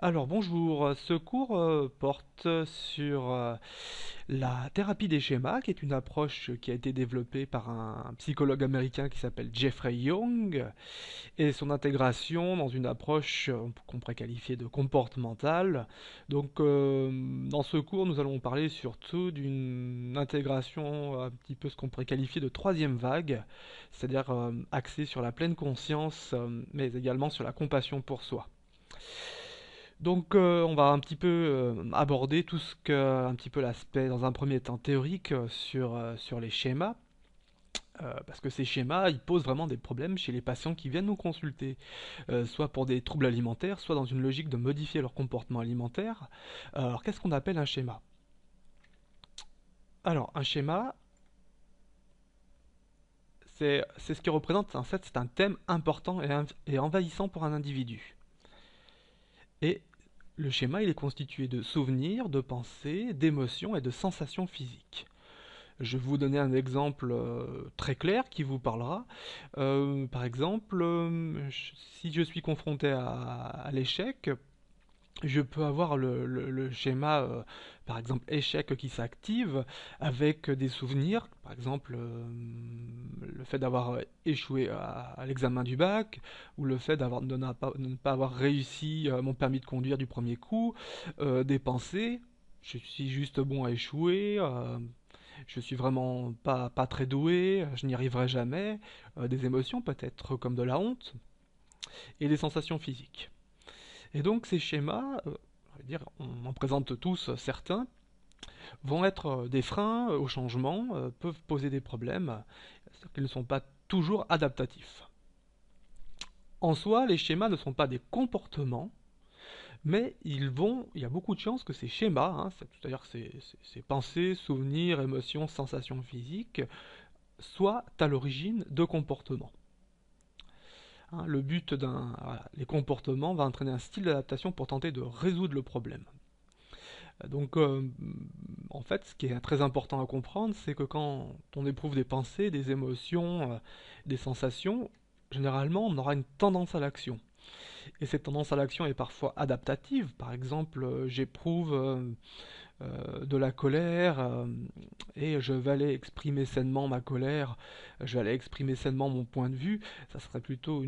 Alors bonjour, ce cours porte sur la thérapie des schémas, qui est une approche qui a été développée par un psychologue américain qui s'appelle Jeffrey Young, et son intégration dans une approche qu'on pourrait qualifier de comportementale. Donc dans ce cours, nous allons parler surtout d'une intégration un petit peu ce qu'on pourrait qualifier de troisième vague, c'est-à-dire axée sur la pleine conscience, mais également sur la compassion pour soi. Donc on va un petit peu aborder tout ce que, un petit peu l'aspect dans un premier temps théorique sur les schémas, parce que ces schémas ils posent vraiment des problèmes chez les patients qui viennent nous consulter, soit pour des troubles alimentaires, soit dans une logique de modifier leur comportement alimentaire. Alors qu'est-ce qu'on appelle un schéma? Alors un schéma, c'est ce qui représente, en fait c'est un thème important et envahissant pour un individu. Et le schéma, il est constitué de souvenirs, de pensées, d'émotions et de sensations physiques. Je vais vous donner un exemple très clair qui vous parlera. Par exemple, si je suis confronté à l'échec, je peux avoir le schéma, par exemple, échec qui s'active avec des souvenirs, par exemple, le fait d'avoir échoué à l'examen du bac, ou le fait de ne pas avoir réussi mon permis de conduire du premier coup, des pensées, je suis juste bon à échouer, je suis vraiment pas très doué, je n'y arriverai jamais, des émotions peut-être comme de la honte, et des sensations physiques. Et donc ces schémas, on va dire, on en présente tous certains, vont être des freins au changement, peuvent poser des problèmes, c'est-à-dire qu'ils ne sont pas toujours adaptatifs. En soi, les schémas ne sont pas des comportements, mais il y a beaucoup de chances que ces schémas, hein, c'est-à-dire que ces pensées, souvenirs, émotions, sensations physiques, soient à l'origine de comportements. Hein, le but les comportements va entraîner un style d'adaptation pour tenter de résoudre le problème. Donc, en fait, ce qui est très important à comprendre, c'est que quand on éprouve des pensées, des émotions, des sensations, généralement, on aura une tendance à l'action. Et cette tendance à l'action est parfois adaptative. Par exemple, j'éprouve de la colère et je vais aller exprimer sainement ma colère, je vais aller exprimer sainement mon point de vue. Ça serait plutôt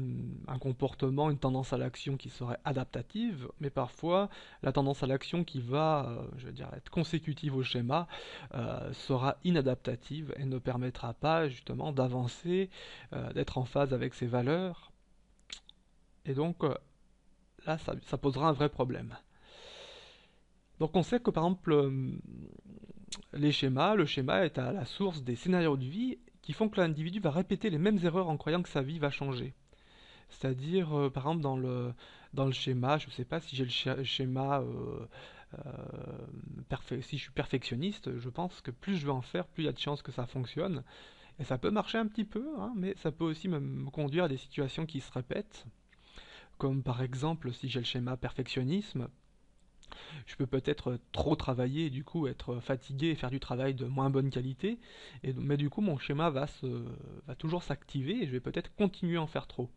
un comportement, une tendance à l'action qui serait adaptative, mais parfois la tendance à l'action qui va, je veux dire, être consécutive au schéma sera inadaptative et ne permettra pas justement d'avancer, d'être en phase avec ses valeurs. Et donc là, ça posera un vrai problème. Donc on sait que par exemple, le schéma est à la source des scénarios de vie qui font que l'individu va répéter les mêmes erreurs en croyant que sa vie va changer. C'est-à-dire, par exemple, dans le schéma, je ne sais pas si j'ai schéma, si je suis perfectionniste, je pense que plus je vais en faire, plus il y a de chances que ça fonctionne. Et ça peut marcher un petit peu, hein, mais ça peut aussi me conduire à des situations qui se répètent. Comme par exemple, si j'ai le schéma perfectionnisme, je peux peut-être trop travailler et du coup être fatigué et faire du travail de moins bonne qualité, mais du coup mon schéma va toujours s'activer et je vais peut-être continuer à en faire trop.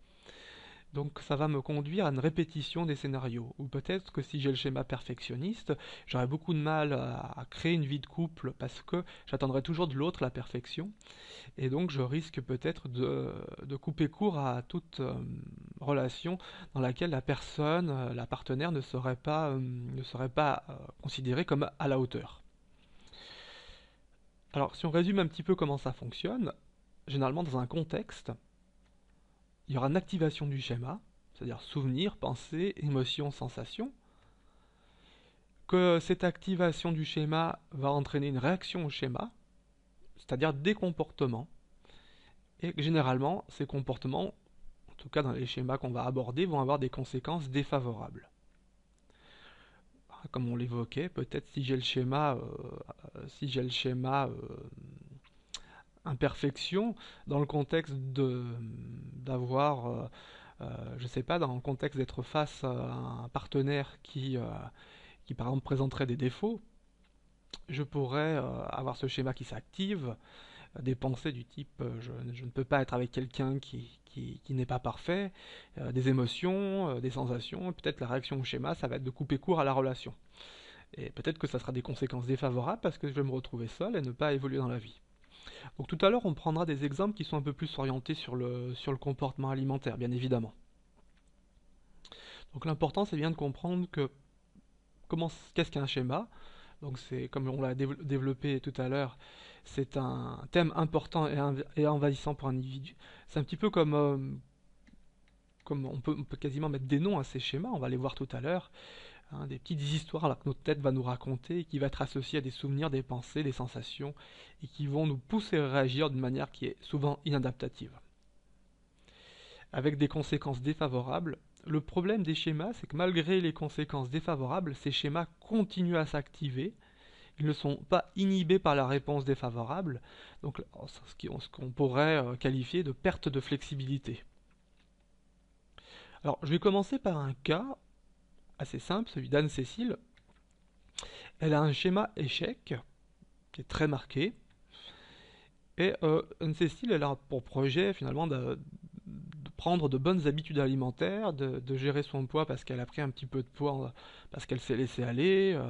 Donc ça va me conduire à une répétition des scénarios. Ou peut-être que si j'ai le schéma perfectionniste, j'aurai beaucoup de mal à créer une vie de couple parce que j'attendrai toujours de l'autre la perfection. Et donc je risque peut-être de couper court à toute relation dans laquelle la personne, la partenaire ne serait pas considérée comme à la hauteur. Alors si on résume un petit peu comment ça fonctionne, généralement dans un contexte, il y aura une activation du schéma, c'est-à-dire souvenir, pensée, émotion, sensation, que cette activation du schéma va entraîner une réaction au schéma, c'est-à-dire des comportements, et que généralement ces comportements, en tout cas dans les schémas qu'on va aborder, vont avoir des conséquences défavorables. Comme on l'évoquait, peut-être si j'ai le schéma imperfection, dans le contexte d'avoir, je sais pas, dans le contexte d'être face à un partenaire qui par exemple présenterait des défauts, je pourrais avoir ce schéma qui s'active, des pensées du type je ne peux pas être avec quelqu'un qui n'est pas parfait, des émotions, des sensations, peut-être la réaction au schéma, ça va être de couper court à la relation. Et peut-être que ça sera des conséquences défavorables parce que je vais me retrouver seul et ne pas évoluer dans la vie. Donc tout à l'heure, on prendra des exemples qui sont un peu plus orientés sur le comportement alimentaire, bien évidemment. Donc l'important, c'est bien de comprendre que qu'est-ce qu'un schéma. Donc c'est comme on l'a développé tout à l'heure, c'est un thème important et envahissant pour un individu. C'est un petit peu comme on peut quasiment mettre des noms à ces schémas, on va les voir tout à l'heure, hein, des petites histoires là, que notre tête va nous raconter et qui va être associée à des souvenirs, des pensées, des sensations et qui vont nous pousser à réagir d'une manière qui est souvent inadaptative, avec des conséquences défavorables. Le problème des schémas, c'est que malgré les conséquences défavorables, ces schémas continuent à s'activer. Ils ne sont pas inhibés par la réponse défavorable, donc ce qu'on pourrait qualifier de perte de flexibilité. Alors, je vais commencer par un cas assez simple, celui d'Anne-Cécile. Elle a un schéma échec qui est très marqué, et Anne-Cécile, elle a pour projet finalement de prendre de bonnes habitudes alimentaires, de gérer son poids parce qu'elle a pris un petit peu de poids, parce qu'elle s'est laissée aller,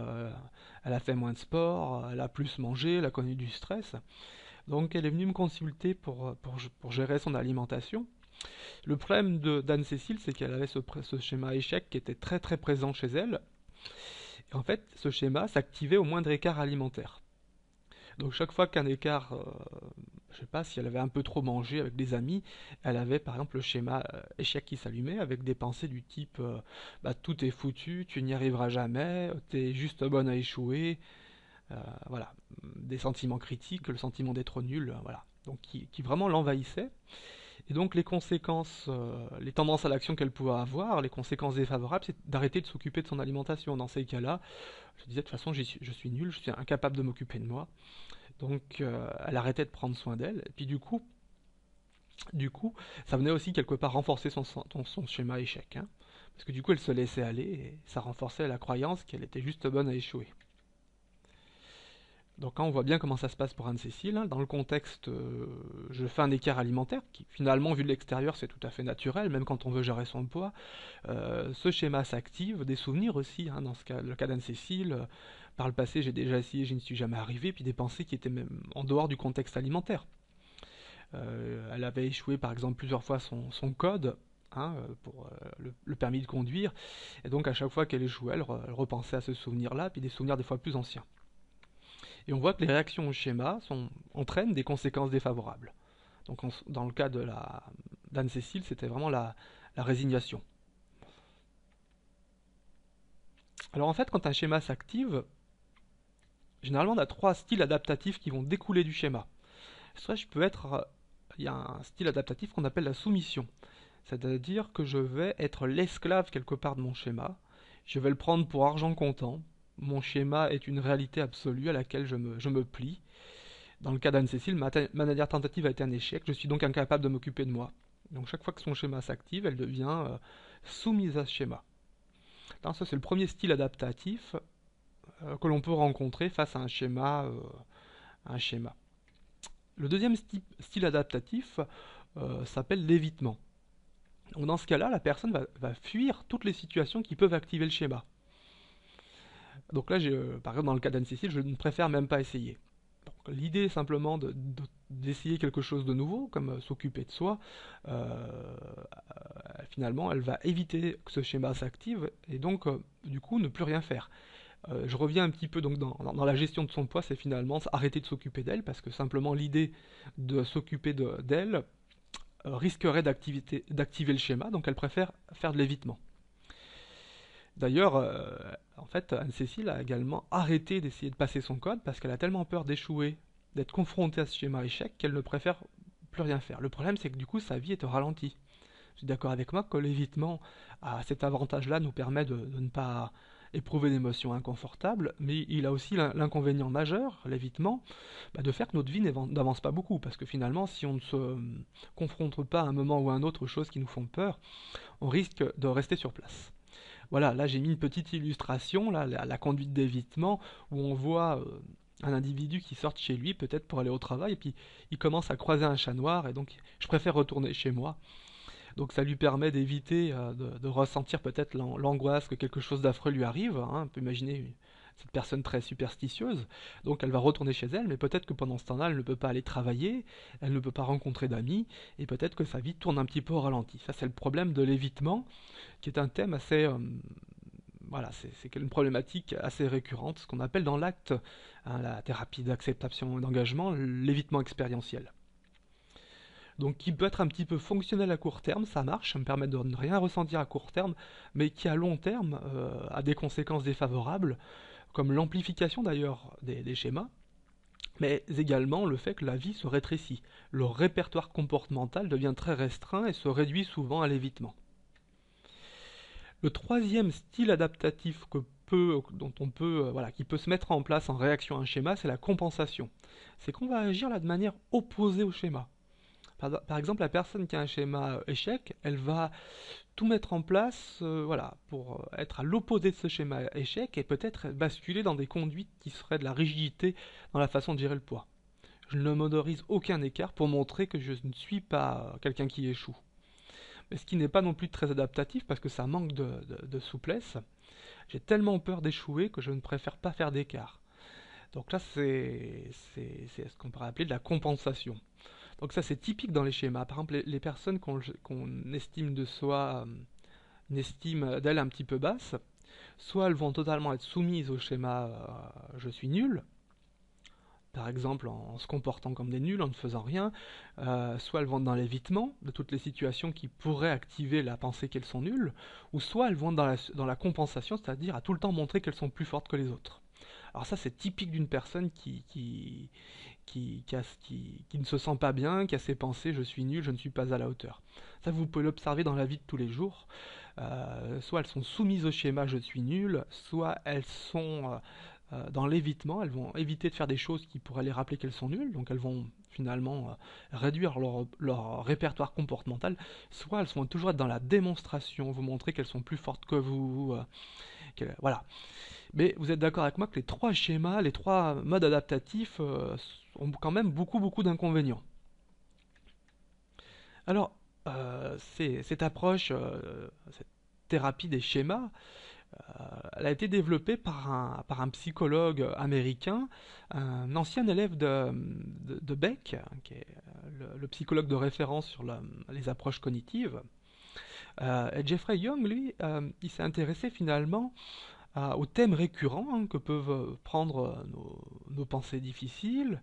elle a fait moins de sport, elle a plus mangé, elle a connu du stress. Donc elle est venue me consulter pour gérer son alimentation. Le problème d'Anne-Cécile, c'est qu'elle avait ce schéma échec qui était très très présent chez elle. Et en fait, ce schéma s'activait au moindre écart alimentaire. Donc chaque fois qu'un écart, je sais pas, si elle avait un peu trop mangé avec des amis, elle avait par exemple le schéma échec qui s'allumait avec des pensées du type bah, tout est foutu, tu n'y arriveras jamais, t'es juste bonne à échouer, voilà, des sentiments critiques, le sentiment d'être nul, voilà, donc qui vraiment l'envahissait. Et donc les conséquences, les tendances à l'action qu'elle pouvait avoir, les conséquences défavorables, c'est d'arrêter de s'occuper de son alimentation. Dans ces cas-là, je disais de toute façon je suis nul, je suis incapable de m'occuper de moi. Donc elle arrêtait de prendre soin d'elle. Et puis du coup, ça venait aussi quelque part renforcer son schéma échec. Hein, parce que du coup, elle se laissait aller et ça renforçait la croyance qu'elle était juste bonne à échouer. Donc là, on voit bien comment ça se passe pour Anne-Cécile. Hein. Dans le contexte, je fais un écart alimentaire qui, finalement, vu de l'extérieur, c'est tout à fait naturel, même quand on veut gérer son poids. Ce schéma s'active, des souvenirs aussi, hein, dans le cas d'Anne-Cécile. Par le passé, j'ai déjà essayé, je n'y suis jamais arrivé, puis des pensées qui étaient même en dehors du contexte alimentaire. Elle avait échoué, par exemple, plusieurs fois son code, hein, pour le permis de conduire, et donc à chaque fois qu'elle échouait, elle repensait à ce souvenir-là, puis des souvenirs des fois plus anciens. Et on voit que les réactions au schéma entraînent des conséquences défavorables. Donc dans le cas d'Anne-Cécile, c'était vraiment la résignation. Alors en fait, quand un schéma s'active, généralement on a trois styles adaptatifs qui vont découler du schéma. Soit il y a un style adaptatif qu'on appelle la soumission. C'est-à-dire que je vais être l'esclave quelque part de mon schéma. Je vais le prendre pour argent comptant. Mon schéma est une réalité absolue à laquelle je me plie. Dans le cas d'Anne-Cécile, ma dernière tentative a été un échec. Je suis donc incapable de m'occuper de moi. Donc chaque fois que son schéma s'active, elle devient soumise à ce schéma. Alors, ça, c'est le premier style adaptatif que l'on peut rencontrer face à un schéma. Le deuxième style adaptatif s'appelle l'évitement. Donc dans ce cas-là, la personne va fuir toutes les situations qui peuvent activer le schéma. Donc là, par exemple, dans le cas d'Anne-Cécile, je ne préfère même pas essayer. L'idée est simplement d'essayer quelque chose de nouveau, comme s'occuper de soi. Finalement, elle va éviter que ce schéma s'active et donc, du coup, ne plus rien faire. Je reviens un petit peu donc dans la gestion de son poids, c'est finalement arrêter de s'occuper d'elle, parce que simplement l'idée de s'occuper d'elle risquerait d'activer le schéma, donc elle préfère faire de l'évitement. D'ailleurs, en fait, Anne-Cécile a également arrêté d'essayer de passer son code parce qu'elle a tellement peur d'échouer, d'être confrontée à ce schéma échec, qu'elle ne préfère plus rien faire. Le problème, c'est que du coup, sa vie est au ralenti. Je suis d'accord avec moi que l'évitement a cet avantage-là, nous permet de ne pas éprouver d'émotions inconfortables, mais il a aussi l'inconvénient majeur, l'évitement, de faire que notre vie n'avance pas beaucoup, parce que finalement, si on ne se confronte pas à un moment ou à un autre aux choses qui nous font peur, on risque de rester sur place. Voilà, là j'ai mis une petite illustration, là, la conduite d'évitement, où on voit Un individu qui sort de chez lui peut-être pour aller au travail et puis il commence à croiser un chat noir et donc je préfère retourner chez moi. Donc ça lui permet d'éviter de ressentir peut-être l'angoisse que quelque chose d'affreux lui arrive, hein. On peut imaginer cette personne très superstitieuse, donc elle va retourner chez elle, mais peut-être que pendant ce temps-là, elle ne peut pas aller travailler, elle ne peut pas rencontrer d'amis, et peut-être que sa vie tourne un petit peu au ralenti. Ça, c'est le problème de l'évitement, qui est un thème assez... voilà, c'est une problématique assez récurrente, ce qu'on appelle dans l'acte, hein, la thérapie d'acceptation et d'engagement, l'évitement expérientiel. Donc qui peut être un petit peu fonctionnel à court terme, ça marche, ça me permet de ne rien ressentir à court terme, mais qui à long terme a des conséquences défavorables, comme l'amplification d'ailleurs des schémas, mais également le fait que la vie se rétrécit. Le répertoire comportemental devient très restreint et se réduit souvent à l'évitement. Le troisième style adaptatif dont on peut, voilà, qui peut se mettre en place en réaction à un schéma, c'est la compensation. C'est qu'on va agir là de manière opposée au schéma. Par exemple, la personne qui a un schéma échec, elle va tout mettre en place voilà, pour être à l'opposé de ce schéma échec et peut-être basculer dans des conduites qui seraient de la rigidité dans la façon de gérer le poids. Je ne m'autorise aucun écart pour montrer que je ne suis pas quelqu'un qui échoue. Mais ce qui n'est pas non plus très adaptatif parce que ça manque de souplesse. J'ai tellement peur d'échouer que je ne préfère pas faire d'écart. Donc là, c'est ce qu'on pourrait appeler de la compensation. Donc ça, c'est typique dans les schémas. Par exemple, les personnes qu'on estime de soi, une estime d'elles un petit peu basse, soit elles vont totalement être soumises au schéma je suis nul, par exemple en se comportant comme des nuls, en ne faisant rien, soit elles vont dans l'évitement de toutes les situations qui pourraient activer la pensée qu'elles sont nulles, ou soit elles vont dans la compensation, c'est-à-dire à tout le temps montrer qu'elles sont plus fortes que les autres. Alors ça, c'est typique d'une personne qui ne se sent pas bien, qui a ses pensées je suis nul, je ne suis pas à la hauteur. Ça, vous pouvez l'observer dans la vie de tous les jours. Soit elles sont soumises au schéma je suis nul, soit elles sont dans l'évitement, elles vont éviter de faire des choses qui pourraient les rappeler qu'elles sont nulles, donc elles vont finalement réduire leur répertoire comportemental, soit elles sont toujours dans la démonstration, vous montrer qu'elles sont plus fortes que vous, voilà. Mais vous êtes d'accord avec moi que les trois schémas, les trois modes adaptatifs ont quand même beaucoup d'inconvénients. Alors, cette approche, cette thérapie des schémas, elle a été développée par un psychologue américain, un ancien élève de Beck, qui est le psychologue de référence sur les approches cognitives. Et Jeffrey Young, lui, il s'est intéressé finalement aux thèmes récurrents, hein, que peuvent prendre nos pensées difficiles,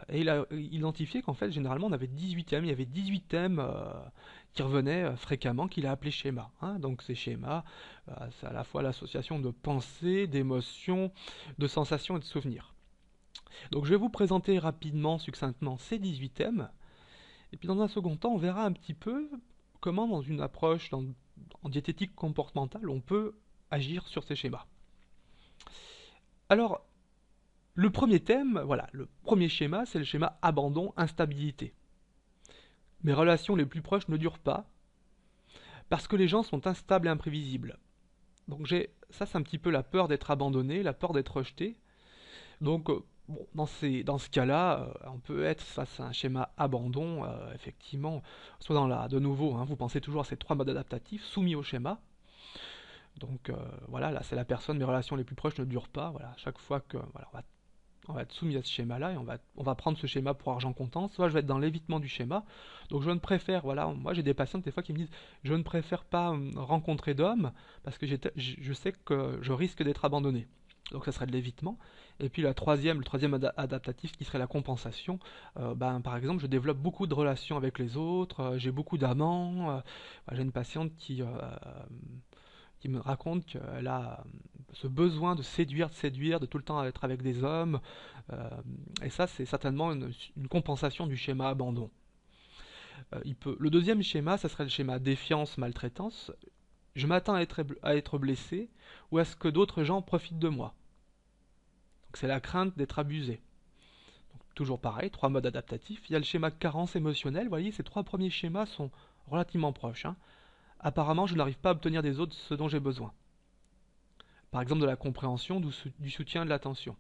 et il a identifié qu'en fait, généralement, on avait 18 thèmes, il y avait 18 thèmes qui revenaient fréquemment, qu'il a appelés schémas, hein. Donc ces schémas, c'est à la fois l'association de pensées, d'émotions, de sensations et de souvenirs. Donc je vais vous présenter rapidement, succinctement, ces 18 thèmes, et puis dans un second temps, on verra un petit peu comment dans une approche en diététique comportementale, on peut agir sur ces schémas. Alors, le premier thème, voilà, le premier schéma, c'est le schéma abandon, instabilité. Mes relations les plus proches ne durent pas parce que les gens sont instables et imprévisibles. Donc ça, c'est un petit peu la peur d'être abandonné, la peur d'être rejeté. Donc, bon, dans ce cas-là, on peut être face à un schéma abandon, effectivement, soit de nouveau, hein, vous pensez toujours à ces trois modes adaptatifs, soumis au schéma. Donc voilà, là c'est la personne, mes relations les plus proches ne durent pas. Voilà, chaque fois que voilà, on va être soumis à ce schéma-là et on va prendre ce schéma pour argent comptant. Soit je vais être dans l'évitement du schéma. Donc je ne préfère, voilà, moi j'ai des patientes des fois qui me disent, je ne préfère pas rencontrer d'hommes parce que je sais que je risque d'être abandonné. Donc ça serait de l'évitement. Et puis le troisième adaptatif qui serait la compensation. Par exemple, je développe beaucoup de relations avec les autres, j'ai beaucoup d'amants. J'ai une patiente qui me raconte qu'elle a ce besoin de séduire, de tout le temps être avec des hommes. Et ça, c'est certainement une compensation du schéma abandon. Le deuxième schéma, ça serait le schéma défiance, maltraitance. Je m'attends à être blessé ou à ce que d'autres gens profitent de moi. Donc c'est la crainte d'être abusé. Donc, toujours pareil, trois modes adaptatifs. Il y a le schéma carence émotionnelle. Vous voyez, ces trois premiers schémas sont relativement proches, hein. Apparemment, je n'arrive pas à obtenir des autres ce dont j'ai besoin. Par exemple, de la compréhension, du soutien, de l'attention.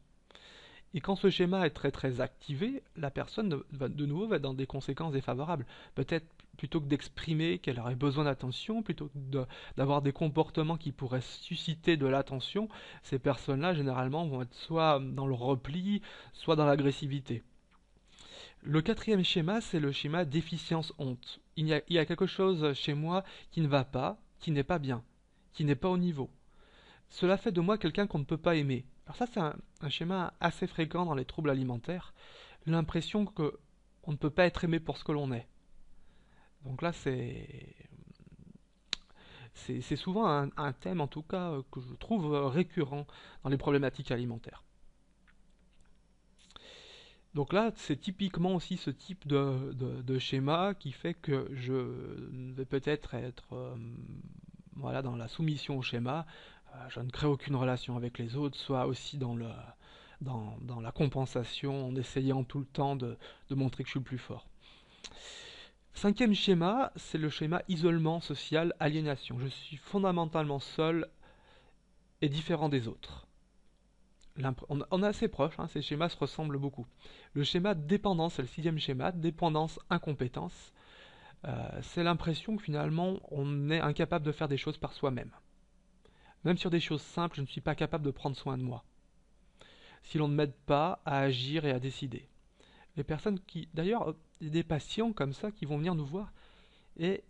Et quand ce schéma est très activé, la personne de nouveau va être dans des conséquences défavorables. Peut-être plutôt que d'exprimer qu'elle aurait besoin d'attention, plutôt que d'avoir des comportements qui pourraient susciter de l'attention, ces personnes-là généralement vont être soit dans le repli, soit dans l'agressivité. Le quatrième schéma, c'est le schéma déficience-honte. Il y a quelque chose chez moi qui ne va pas, qui n'est pas bien, qui n'est pas au niveau. Cela fait de moi quelqu'un qu'on ne peut pas aimer. Alors ça, c'est un schéma assez fréquent dans les troubles alimentaires. L'impression que on ne peut pas être aimé pour ce que l'on est. Donc là, c'est souvent un thème, en tout cas, que je trouve récurrent dans les problématiques alimentaires. Donc là, c'est typiquement aussi ce type de schéma qui fait que je vais peut-être être, voilà, dans la soumission au schéma, je ne crée aucune relation avec les autres, soit aussi dans la compensation, en essayant tout le temps de montrer que je suis le plus fort. Cinquième schéma, c'est le schéma isolement social, aliénation. Je suis fondamentalement seul et différent des autres. On est assez proche, hein, ces schémas se ressemblent beaucoup. Le schéma dépendance, c'est le sixième schéma, dépendance, incompétence. C'est l'impression que finalement on est incapable de faire des choses par soi-même. Même sur des choses simples, je ne suis pas capable de prendre soin de moi. Si l'on ne m'aide pas à agir et à décider. Les personnes qui, d'ailleurs, des patients comme ça qui vont venir nous voir et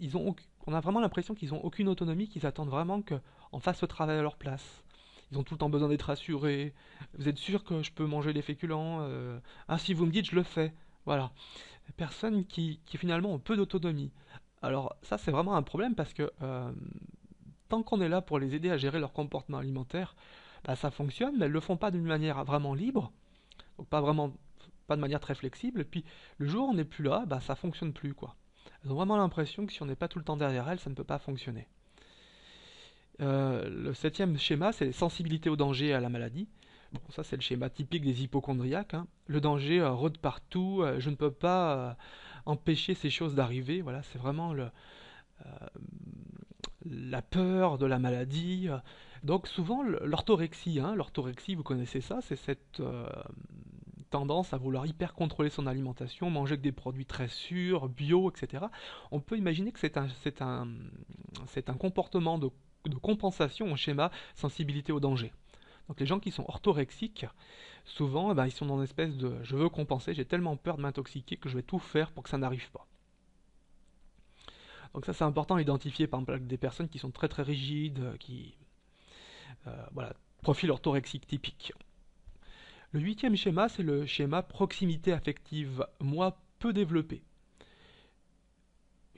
on a vraiment l'impression qu'ils n'ont aucune autonomie, qu'ils attendent vraiment qu'on fasse ce travail à leur place. Ils ont tout le temps besoin d'être rassurés. Vous êtes sûr que je peux manger les féculents Ah, si vous me dites, je le fais. Voilà. Des personnes qui finalement ont peu d'autonomie. Alors ça, c'est vraiment un problème parce que tant qu'on est là pour les aider à gérer leur comportement alimentaire, bah, ça fonctionne, mais elles ne le font pas d'une manière vraiment libre, donc pas de manière très flexible, et puis le jour où on n'est plus là, bah, ça fonctionne plus, quoi. Elles ont vraiment l'impression que si on n'est pas tout le temps derrière elles, ça ne peut pas fonctionner. Le septième schéma, c'est sensibilité au danger et à la maladie. Bon, ça c'est le schéma typique des hypochondriaques, hein. Le danger rôde partout, je ne peux pas empêcher ces choses d'arriver. Voilà, c'est vraiment la peur de la maladie. Donc souvent l'orthorexie, hein, l'orthorexie, vous connaissez ça, c'est cette tendance à vouloir hyper contrôler son alimentation, manger que des produits très sûrs, bio, etc. On peut imaginer que c'est un comportement de compensation au schéma sensibilité au danger. Donc les gens qui sont orthorexiques, souvent, eh ben, ils sont dans une espèce de je veux compenser, j'ai tellement peur de m'intoxiquer que je vais tout faire pour que ça n'arrive pas. Donc ça c'est important à identifier par exemple des personnes qui sont très rigides, voilà, profil orthorexique typique. Le huitième schéma, c'est le schéma proximité affective, moi peu développé,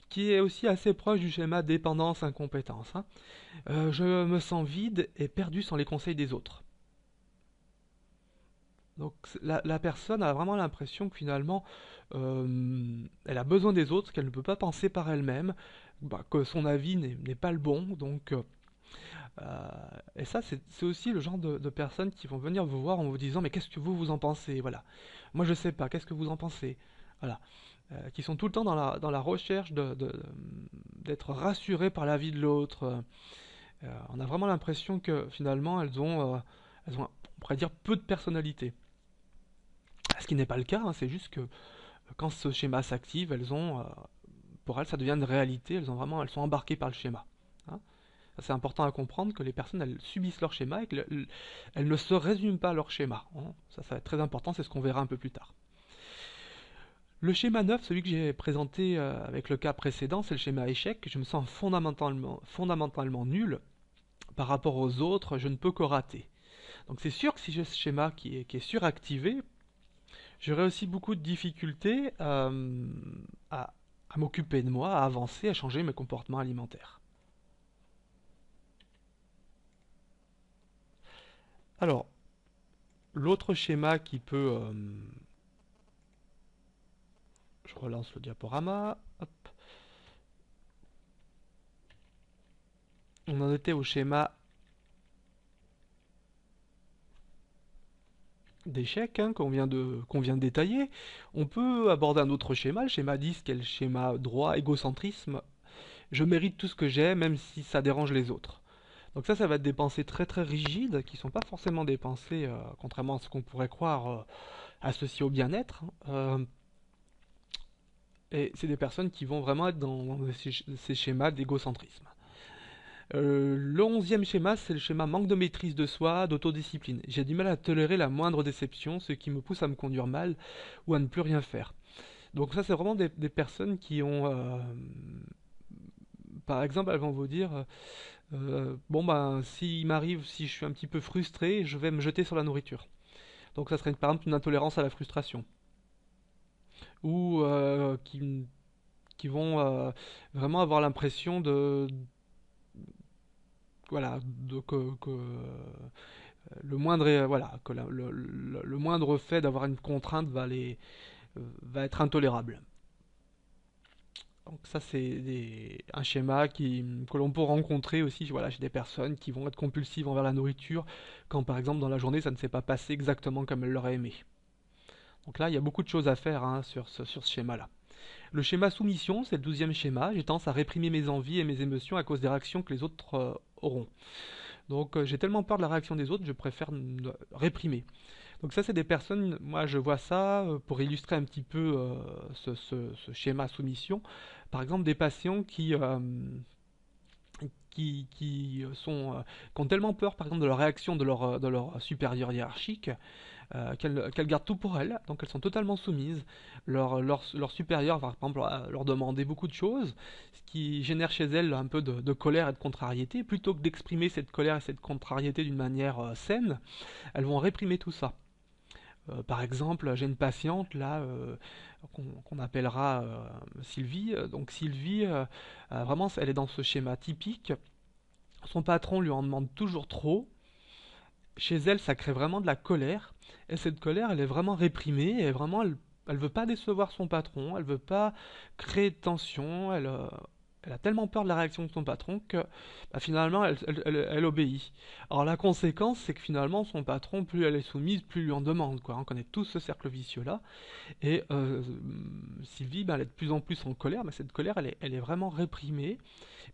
qui est aussi assez proche du schéma dépendance-incompétence, hein. Je me sens vide et perdu sans les conseils des autres. Donc la personne a vraiment l'impression que finalement, elle a besoin des autres, qu'elle ne peut pas penser par elle-même, bah, que son avis n'est pas le bon. Donc, et ça, c'est aussi le genre de personnes qui vont venir vous voir en vous disant, mais qu'est-ce que vous en pensez? Voilà. Moi, je sais pas, qu'est-ce que vous en pensez? Voilà. Qui sont tout le temps dans la recherche d'être rassurés par l'avis de l'autre. On a vraiment l'impression que finalement, elles ont, on pourrait dire, peu de personnalité. Ce qui n'est pas le cas, hein, c'est juste que quand ce schéma s'active, pour elles, ça devient une réalité, elles sont embarquées par le schéma, hein. C'est important à comprendre que les personnes, elles subissent leur schéma et qu'elles ne se résument pas à leur schéma, hein. Ça va être très important, c'est ce qu'on verra un peu plus tard. Le schéma 9, celui que j'ai présenté avec le cas précédent, c'est le schéma échec. Je me sens fondamentalement nul par rapport aux autres, je ne peux que rater. Donc c'est sûr que si j'ai ce schéma qui est suractivé, j'aurai aussi beaucoup de difficultés à m'occuper de moi, à avancer, à changer mes comportements alimentaires. Alors, l'autre schéma qui peut... je relance le diaporama. Hop. On en était au schéma d'échec, hein, qu'on vient de détailler. On peut aborder un autre schéma, le schéma 10, qui est le schéma droit, égocentrisme. Je mérite tout ce que j'ai, même si ça dérange les autres. Donc ça va être des pensées très très rigides, qui sont pas forcément des pensées, contrairement à ce qu'on pourrait croire, associées au bien-être, hein. Et c'est des personnes qui vont vraiment être dans ces schémas d'égocentrisme. Le 11e schéma, c'est le schéma manque de maîtrise de soi, d'autodiscipline. J'ai du mal à tolérer la moindre déception, ce qui me pousse à me conduire mal ou à ne plus rien faire. Donc ça, c'est vraiment des personnes qui ont... par exemple, elles vont vous dire, bon ben, s'il m'arrive, si je suis un petit peu frustré, je vais me jeter sur la nourriture. Donc ça serait par exemple une intolérance à la frustration. Ou qui vont vraiment avoir l'impression de... Voilà, le moindre, voilà, que le moindre fait d'avoir une contrainte va être intolérable. Donc ça c'est un schéma que l'on peut rencontrer aussi, voilà, chez des personnes qui vont être compulsives envers la nourriture quand par exemple dans la journée ça ne s'est pas passé exactement comme elles l'auraient aimé. Donc là il y a beaucoup de choses à faire, hein, sur ce schéma-là. Le schéma soumission, c'est le 12e schéma, j'ai tendance à réprimer mes envies et mes émotions à cause des réactions que les autres auront. Donc j'ai tellement peur de la réaction des autres, je préfère réprimer. Donc ça, c'est des personnes, moi je vois ça, pour illustrer un petit peu ce schéma soumission. Par exemple, des patients qui ont tellement peur, par exemple, de la réaction de leur supérieur hiérarchique, qu'elles gardent tout pour elles, donc elles sont totalement soumises. Leur supérieur va, par exemple, leur demander beaucoup de choses, ce qui génère chez elles un peu de colère et de contrariété. Plutôt que d'exprimer cette colère et cette contrariété d'une manière saine, elles vont réprimer tout ça. Par exemple, j'ai une patiente là qu'on appellera Sylvie. Donc Sylvie, vraiment, elle est dans ce schéma typique. Son patron lui en demande toujours trop. Chez elle, ça crée vraiment de la colère. Et cette colère, elle est vraiment réprimée. Et vraiment, elle veut pas décevoir son patron. Elle veut pas créer de tension. Elle a tellement peur de la réaction de son patron que bah, finalement, elle obéit. Alors la conséquence, c'est que finalement, son patron, plus elle est soumise, plus il lui en demande, quoi. On connaît tous ce cercle vicieux-là. Et Sylvie, bah, elle est de plus en plus en colère. Mais cette colère, elle est vraiment réprimée.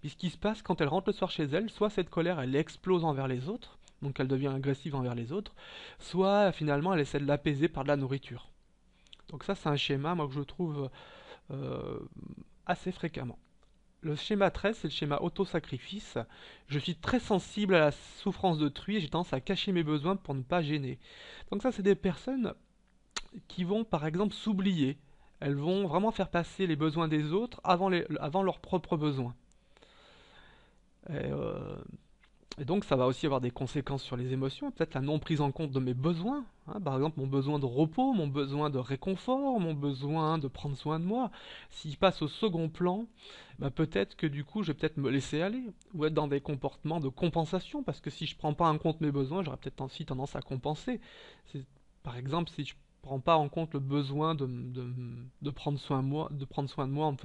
Puis ce qui se passe quand elle rentre le soir chez elle, soit cette colère, elle explose envers les autres, donc elle devient agressive envers les autres, soit finalement elle essaie de l'apaiser par de la nourriture. Donc ça c'est un schéma, moi, que je trouve euh, assez fréquemment. Le schéma 13, c'est le schéma auto-sacrifice. Je suis très sensible à la souffrance d'autrui et j'ai tendance à cacher mes besoins pour ne pas gêner. Donc ça, c'est des personnes qui vont, par exemple, s'oublier. Elles vont vraiment faire passer les besoins des autres avant leurs propres besoins. Et, donc ça va aussi avoir des conséquences sur les émotions, peut-être la non prise en compte de mes besoins, hein, par exemple mon besoin de repos, mon besoin de réconfort, mon besoin de prendre soin de moi. S'il passe au second plan, bah peut-être que du coup je vais peut-être me laisser aller, ou être dans des comportements de compensation, parce que si je prends pas en compte mes besoins, j'aurais peut-être aussi tendance à compenser. Par exemple, si je prends pas en compte le besoin de prendre soin de moi,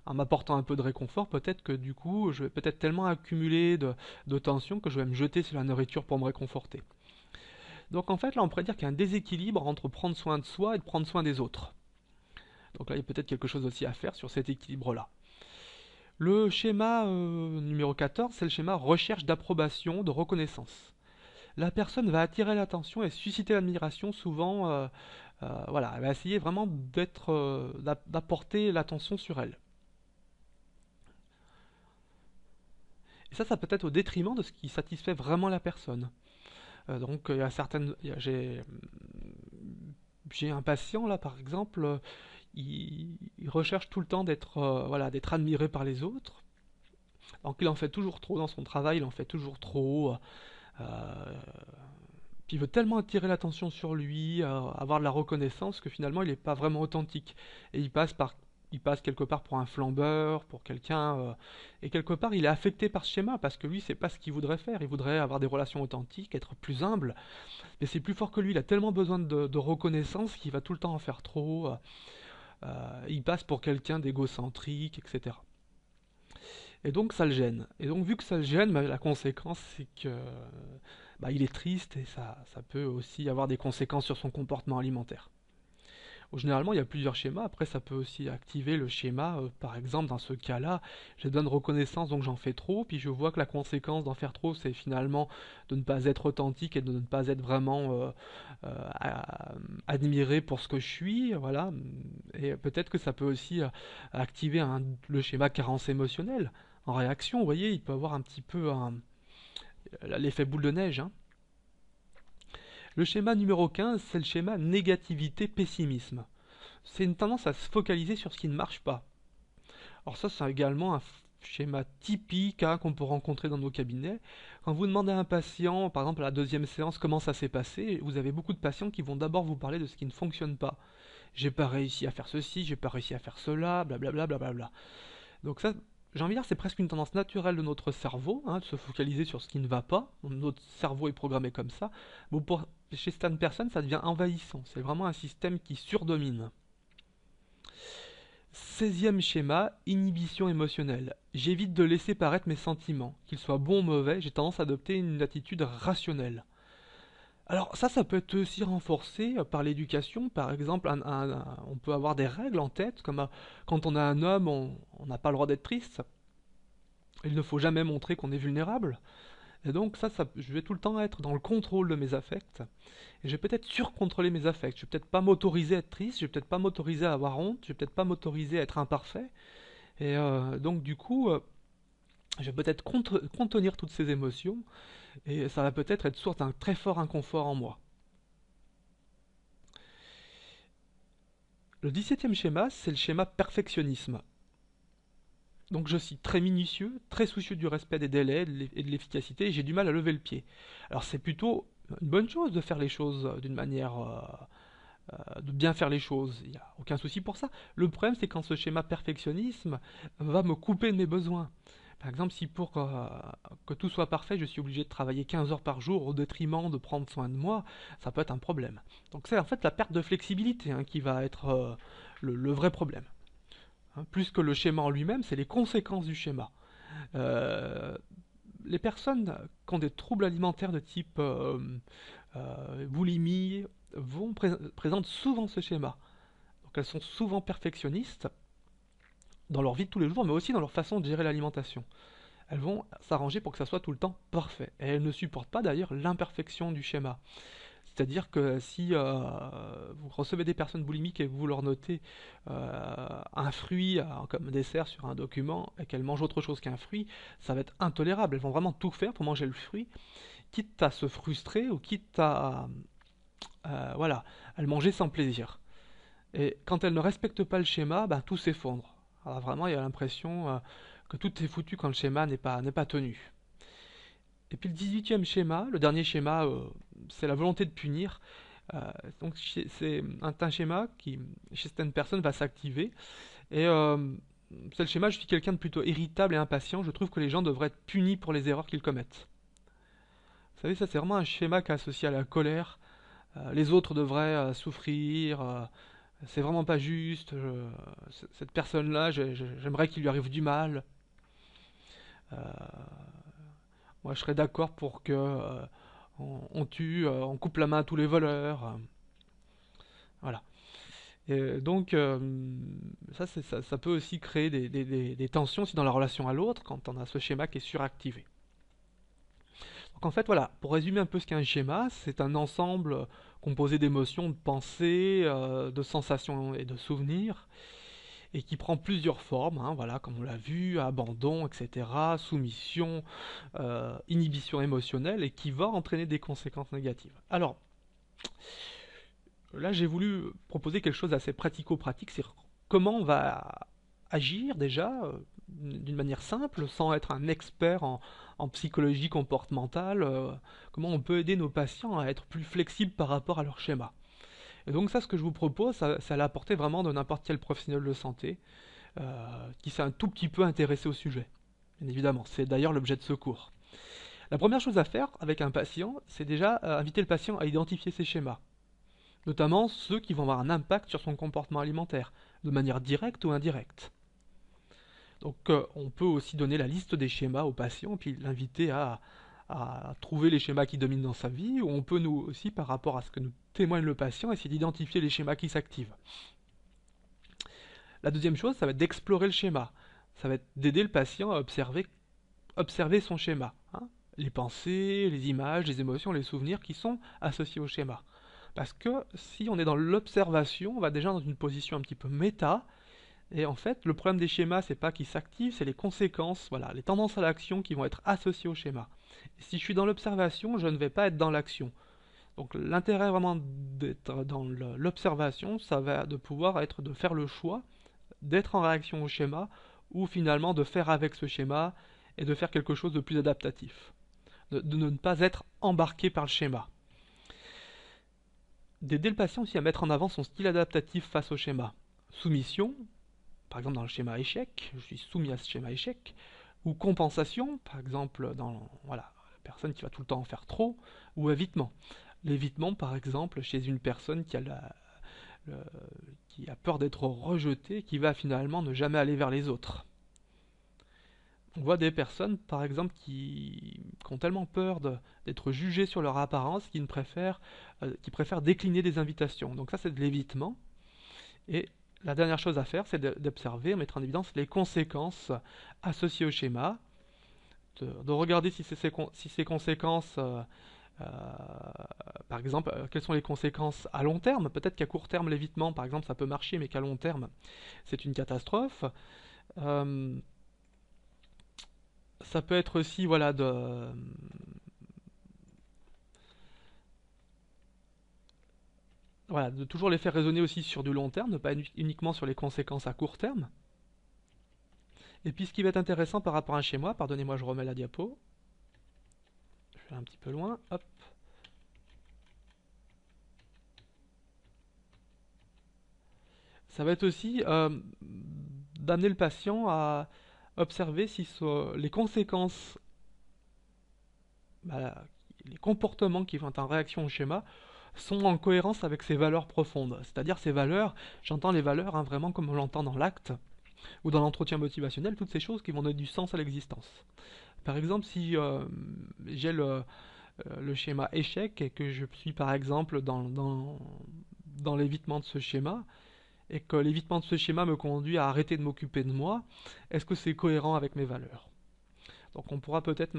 en m'apportant un peu de réconfort, peut-être que du coup, je vais peut-être tellement accumuler de tension que je vais me jeter sur la nourriture pour me réconforter. Donc en fait, là, on pourrait dire qu'il y a un déséquilibre entre prendre soin de soi et de prendre soin des autres. Donc là, il y a peut-être quelque chose aussi à faire sur cet équilibre-là. Le schéma numéro 14, c'est le schéma recherche d'approbation, de reconnaissance. La personne va attirer l'attention et susciter l'admiration, souvent, voilà, elle va essayer vraiment d'apporter l'attention sur elle. Et ça peut être au détriment de ce qui satisfait vraiment la personne. Donc il y a certaines, j'ai un patient là par exemple, il recherche tout le temps d'être voilà, d'être admiré par les autres. Donc il en fait toujours trop dans son travail, il en fait toujours trop. Euh, Puis il veut tellement attirer l'attention sur lui, avoir de la reconnaissance, que finalement il n'est pas vraiment authentique. Et il passe quelque part pour un flambeur, pour quelqu'un... et quelque part il est affecté par ce schéma, parce que lui c'est pas ce qu'il voudrait faire. Il voudrait avoir des relations authentiques, être plus humble. Mais c'est plus fort que lui, il a tellement besoin de reconnaissance qu'il va tout le temps en faire trop. Il passe pour quelqu'un d'égocentrique, etc. Et donc ça le gêne. Et donc vu que ça le gêne, bah, la conséquence c'est que bah, il est triste et ça peut aussi avoir des conséquences sur son comportement alimentaire. Généralement, il y a plusieurs schémas. Après, ça peut aussi activer le schéma. Par exemple, dans ce cas-là, j'ai besoin de reconnaissance, donc j'en fais trop. Puis je vois que la conséquence d'en faire trop, c'est finalement de ne pas être authentique et de ne pas être vraiment admiré pour ce que je suis. Voilà. Et peut-être que ça peut aussi activer le schéma carence émotionnelle. En réaction, vous voyez, il peut avoir un petit peu l'effet boule de neige, hein. Le schéma numéro 15, c'est le schéma négativité-pessimisme. C'est une tendance à se focaliser sur ce qui ne marche pas. Alors ça, c'est également un schéma typique, hein, qu'on peut rencontrer dans nos cabinets. Quand vous demandez à un patient, par exemple à la deuxième séance, comment ça s'est passé, vous avez beaucoup de patients qui vont d'abord vous parler de ce qui ne fonctionne pas. J'ai pas réussi à faire ceci, j'ai pas réussi à faire cela, blablabla, blablabla. Donc ça, j'ai envie de dire, c'est presque une tendance naturelle de notre cerveau, hein, de se focaliser sur ce qui ne va pas. Notre cerveau est programmé comme ça. Bon, chez certaines personnes, ça devient envahissant. C'est vraiment un système qui surdomine. 16e schéma, inhibition émotionnelle. J'évite de laisser paraître mes sentiments. Qu'ils soient bons ou mauvais, j'ai tendance à adopter une attitude rationnelle. Alors ça peut être aussi renforcé par l'éducation. Par exemple, on peut avoir des règles en tête, comme quand on a un homme, on n'a pas le droit d'être triste. Il ne faut jamais montrer qu'on est vulnérable. Et donc je vais tout le temps être dans le contrôle de mes affects. Et je vais peut-être surcontrôler mes affects. Je vais peut-être pas m'autoriser à être triste, je vais peut-être pas m'autoriser à avoir honte, je vais peut-être pas m'autoriser à être imparfait. Et donc du coup, je vais peut-être contenir toutes ces émotions. Et ça va peut-être être source d'un très fort inconfort en moi. Le 17e schéma, c'est le schéma perfectionnisme. Donc je suis très minutieux, très soucieux du respect des délais et de l'efficacité, et j'ai du mal à lever le pied. Alors c'est plutôt une bonne chose de faire les choses d'une manière... de bien faire les choses, il n'y a aucun souci pour ça. Le problème c'est quand ce schéma perfectionnisme va me couper de mes besoins. Par exemple, si pour que tout soit parfait, je suis obligé de travailler 15 heures par jour au détriment de prendre soin de moi, ça peut être un problème. Donc c'est en fait la perte de flexibilité, hein, qui va être le vrai problème. Hein, plus que le schéma en lui-même, c'est les conséquences du schéma. Euh, les personnes qui ont des troubles alimentaires de type boulimie présentent souvent ce schéma. Donc elles sont souvent perfectionnistes dans leur vie de tous les jours, mais aussi dans leur façon de gérer l'alimentation. Elles vont s'arranger pour que ça soit tout le temps parfait. Et elles ne supportent pas d'ailleurs l'imperfection du schéma. C'est-à-dire que si vous recevez des personnes boulimiques et que vous leur notez un fruit comme dessert sur un document et qu'elles mangent autre chose qu'un fruit, ça va être intolérable. Elles vont vraiment tout faire pour manger le fruit, quitte à se frustrer ou quitte voilà, à le manger sans plaisir. Et quand elles ne respectent pas le schéma, ben, tout s'effondre. Alors vraiment, il y a l'impression que tout est foutu quand le schéma n'est pas tenu. Et puis le 18e schéma, le dernier schéma, c'est la volonté de punir. Euh, donc c'est un schéma qui, chez certaines personnes, va s'activer. Et c'est le schéma, je suis quelqu'un de plutôt irritable et impatient, je trouve que les gens devraient être punis pour les erreurs qu'ils commettent. Vous savez, ça c'est vraiment un schéma qui est associé à la colère. Les autres devraient souffrir, c'est vraiment pas juste, cette personne-là, j'aimerais qu'il lui arrive du mal. Euh, Moi je serais d'accord pour que on tue, on coupe la main à tous les voleurs. Voilà. Et donc, ça peut aussi créer des tensions aussi dans la relation à l'autre quand on a ce schéma qui est suractivé. Donc en fait, voilà, pour résumer un peu ce qu'est un schéma, c'est un ensemble composé d'émotions, de pensées, de sensations et de souvenirs, et qui prend plusieurs formes, hein, voilà, comme on l'a vu, abandon, etc., soumission, inhibition émotionnelle, et qui va entraîner des conséquences négatives. Alors, là, j'ai voulu proposer quelque chose d'assez pratico-pratique, c'est comment on va agir déjà d'une manière simple, sans être un expert en psychologie comportementale, comment on peut aider nos patients à être plus flexibles par rapport à leur schéma. Et donc ça, ce que je vous propose, c'est à la portée vraiment de n'importe quel professionnel de santé qui s'est un tout petit peu intéressé au sujet. Bien évidemment, c'est d'ailleurs l'objet de ce cours. La première chose à faire avec un patient, c'est déjà inviter le patient à identifier ses schémas, notamment ceux qui vont avoir un impact sur son comportement alimentaire, de manière directe ou indirecte. Donc on peut aussi donner la liste des schémas au patient, puis l'inviter à trouver les schémas qui dominent dans sa vie, ou on peut nous aussi, par rapport à ce que nous témoigne le patient, essayer d'identifier les schémas qui s'activent. La deuxième chose, ça va être d'explorer le schéma. Ça va être d'aider le patient à observer son schéma, hein. Les pensées, les images, les émotions, les souvenirs qui sont associés au schéma. Parce que si on est dans l'observation, on va déjà dans une position un petit peu méta, et en fait, le problème des schémas, c'est pas qu'ils s'activent, c'est les conséquences, voilà, les tendances à l'action qui vont être associées au schéma. Et si je suis dans l'observation, je ne vais pas être dans l'action. Donc l'intérêt vraiment d'être dans l'observation, ça va de pouvoir être de faire le choix d'être en réaction au schéma ou finalement de faire avec ce schéma et de faire quelque chose de plus adaptatif. De ne pas être embarqué par le schéma. D'aider le patient aussi à mettre en avant son style adaptatif face au schéma. Soumission, par exemple dans le schéma échec, je suis soumis à ce schéma échec, ou compensation, par exemple dans voilà, la personne qui va tout le temps en faire trop, ou évitement. L'évitement, par exemple, chez une personne le- qui a peur d'être rejetée, qui va finalement ne jamais aller vers les autres. On voit des personnes, par exemple, qui ont tellement peur d'être jugées sur leur apparence qui préfèrent décliner des invitations. Donc ça, c'est de l'évitement. Et la dernière chose à faire, c'est d'observer, mettre en évidence les conséquences associées au schéma, de regarder si ces conséquences, euh, par exemple, quelles sont les conséquences à long terme. Peut-être qu'à court terme, l'évitement, par exemple, ça peut marcher, mais qu'à long terme, c'est une catastrophe. Euh, Ça peut être aussi, voilà, voilà, de toujours les faire raisonner aussi sur du long terme, ne pas uniquement sur les conséquences à court terme. Et puis ce qui va être intéressant par rapport à chez moi, pardonnez-moi, je remets la diapo. Je vais un petit peu loin, hop. Ça va être aussi d'amener le patient à observer si les conséquences, bah, les comportements qui vont être en réaction au schéma sont en cohérence avec ses valeurs profondes. C'est-à-dire ces valeurs, j'entends les valeurs hein, vraiment comme on l'entend dans l'acte, ou dans l'entretien motivationnel, toutes ces choses qui vont donner du sens à l'existence. Par exemple, si j'ai le schéma échec et que je suis par exemple dans l'évitement de ce schéma, et que l'évitement de ce schéma me conduit à arrêter de m'occuper de moi, est-ce que c'est cohérent avec mes valeurs? Donc on pourra peut-être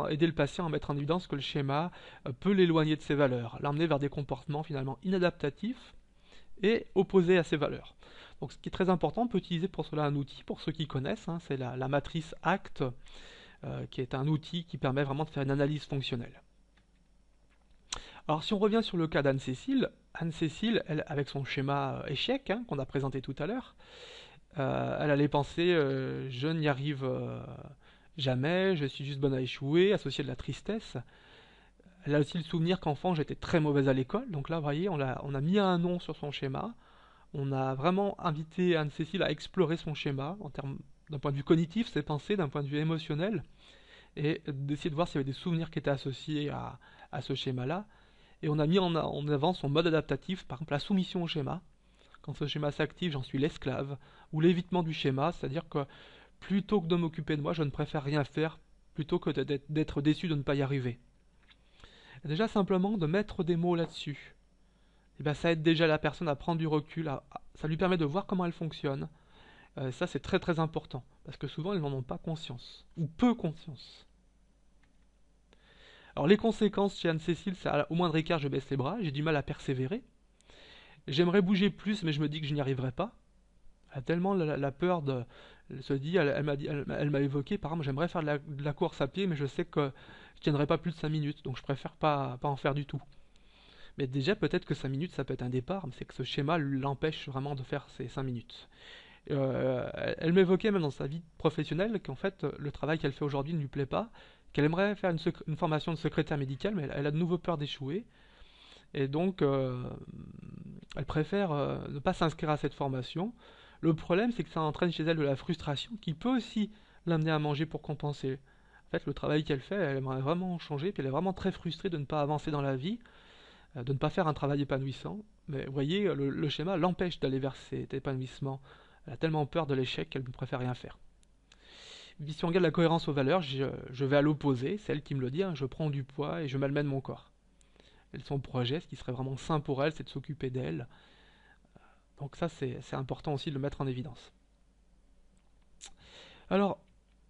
aider le patient à mettre en évidence que le schéma peut l'éloigner de ses valeurs, l'emmener vers des comportements finalement inadaptatifs et opposés à ses valeurs. Donc ce qui est très important, on peut utiliser pour cela un outil, pour ceux qui connaissent, hein, c'est la matrice ACT, qui est un outil qui permet vraiment de faire une analyse fonctionnelle. Alors si on revient sur le cas d'Anne-Cécile, Anne-Cécile, elle, avec son schéma échec hein, qu'on a présenté tout à l'heure, elle allait penser je n'y arrive jamais, je suis juste bonne à échouer, associé de la tristesse. Elle a aussi le souvenir qu'enfant j'étais très mauvaise à l'école, donc là vous voyez on a mis un nom sur son schéma, on a vraiment invité Anne-Cécile à explorer son schéma d'un point de vue cognitif, ses pensées, d'un point de vue émotionnel, et d'essayer de voir s'il y avait des souvenirs qui étaient associés à ce schéma-là. Et on a mis en avant son mode adaptatif, par exemple la soumission au schéma. Quand ce schéma s'active, j'en suis l'esclave, ou l'évitement du schéma, c'est-à-dire que plutôt que de m'occuper de moi, je ne préfère rien faire, plutôt que d'être déçu de ne pas y arriver. Et déjà simplement de mettre des mots là-dessus, et ben ça aide déjà la personne à prendre du recul, ça lui permet de voir comment elle fonctionne. Ça c'est très très important, parce que souvent ils n'en ont pas conscience, ou peu conscience. Alors les conséquences chez Anne-Cécile, c'est au moindre écart je baisse les bras, j'ai du mal à persévérer. J'aimerais bouger plus, mais je me dis que je n'y arriverai pas. Elle a tellement la peur de se dit, elle m'a évoqué, par exemple, j'aimerais faire de la course à pied, mais je sais que je tiendrai pas plus de 5 minutes, donc je préfère pas en faire du tout. Mais déjà, peut-être que 5 minutes, ça peut être un départ, mais c'est que ce schéma l'empêche vraiment de faire ces 5 minutes. Elle m'évoquait même dans sa vie professionnelle qu'en fait, le travail qu'elle fait aujourd'hui ne lui plaît pas, qu'elle aimerait faire une formation de secrétaire médical, mais elle a de nouveau peur d'échouer. Et donc, elle préfère ne pas s'inscrire à cette formation. Le problème, c'est que ça entraîne chez elle de la frustration qui peut aussi l'amener à manger pour compenser. En fait, le travail qu'elle fait, elle aimerait vraiment changer, puis elle est vraiment très frustrée de ne pas avancer dans la vie, de ne pas faire un travail épanouissant. Mais vous voyez, le schéma l'empêche d'aller vers cet épanouissement. Elle a tellement peur de l'échec qu'elle ne préfère rien faire. Et puis si on regarde la cohérence aux valeurs, je vais à l'opposé, c'est elle qui me le dit, hein, je prends du poids et je malmène mon corps. Et son projet, ce qui serait vraiment sain pour elle, c'est de s'occuper d'elle. Donc ça, c'est important aussi de le mettre en évidence. Alors,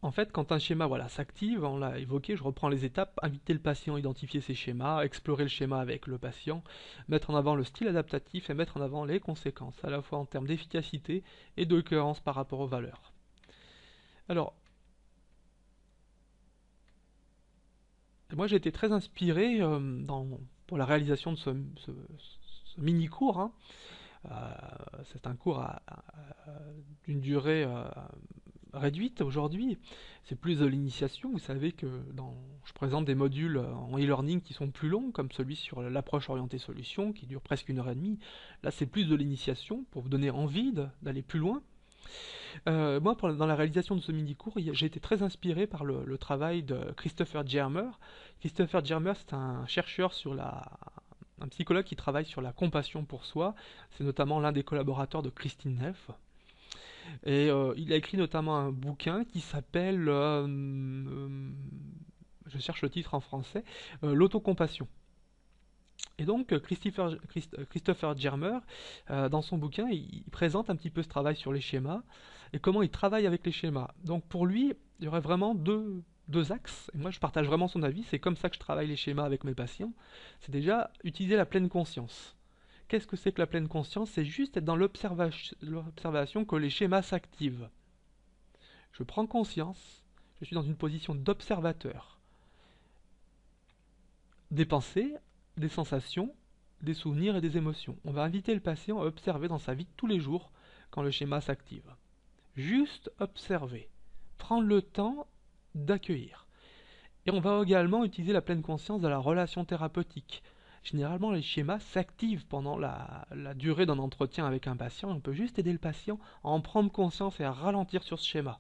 en fait, quand un schéma voilà, s'active, on l'a évoqué, je reprends les étapes, inviter le patient à identifier ses schémas, explorer le schéma avec le patient, mettre en avant le style adaptatif et mettre en avant les conséquences, à la fois en termes d'efficacité et de cohérence par rapport aux valeurs. Alors, moi j'ai été très inspiré pour la réalisation de ce mini-cours, hein. C'est un cours d'une durée réduite aujourd'hui. C'est plus de l'initiation. Vous savez que je présente des modules en e-learning qui sont plus longs, comme celui sur l'approche orientée solution, qui dure presque 1 heure et demie. Là, c'est plus de l'initiation pour vous donner envie d'aller plus loin. Moi, dans la réalisation de ce mini-cours, j'ai été très inspiré par le travail de Christopher Germer. Christopher Germer, c'est un chercheur un psychologue qui travaille sur la compassion pour soi. C'est notamment l'un des collaborateurs de Christine Neff. Et il a écrit notamment un bouquin qui s'appelle, je cherche le titre en français, l'autocompassion. Et donc Christopher Germer, dans son bouquin, il présente un petit peu ce travail sur les schémas et comment il travaille avec les schémas. Donc pour lui, il y aurait vraiment deux axes, et moi je partage vraiment son avis, c'est comme ça que je travaille les schémas avec mes patients. C'est déjà utiliser la pleine conscience. Qu'est-ce que c'est que la pleine conscience? C'est juste être dans l'observation que les schémas s'activent. Je prends conscience, je suis dans une position d'observateur des pensées, des sensations, des souvenirs et des émotions. On va inviter le patient à observer dans sa vie de tous les jours quand le schéma s'active. Juste observer, prendre le temps d'accueillir. Et on va également utiliser la pleine conscience de la relation thérapeutique. Généralement, les schémas s'activent pendant la durée d'un entretien avec un patient. On peut juste aider le patient à en prendre conscience et à ralentir sur ce schéma.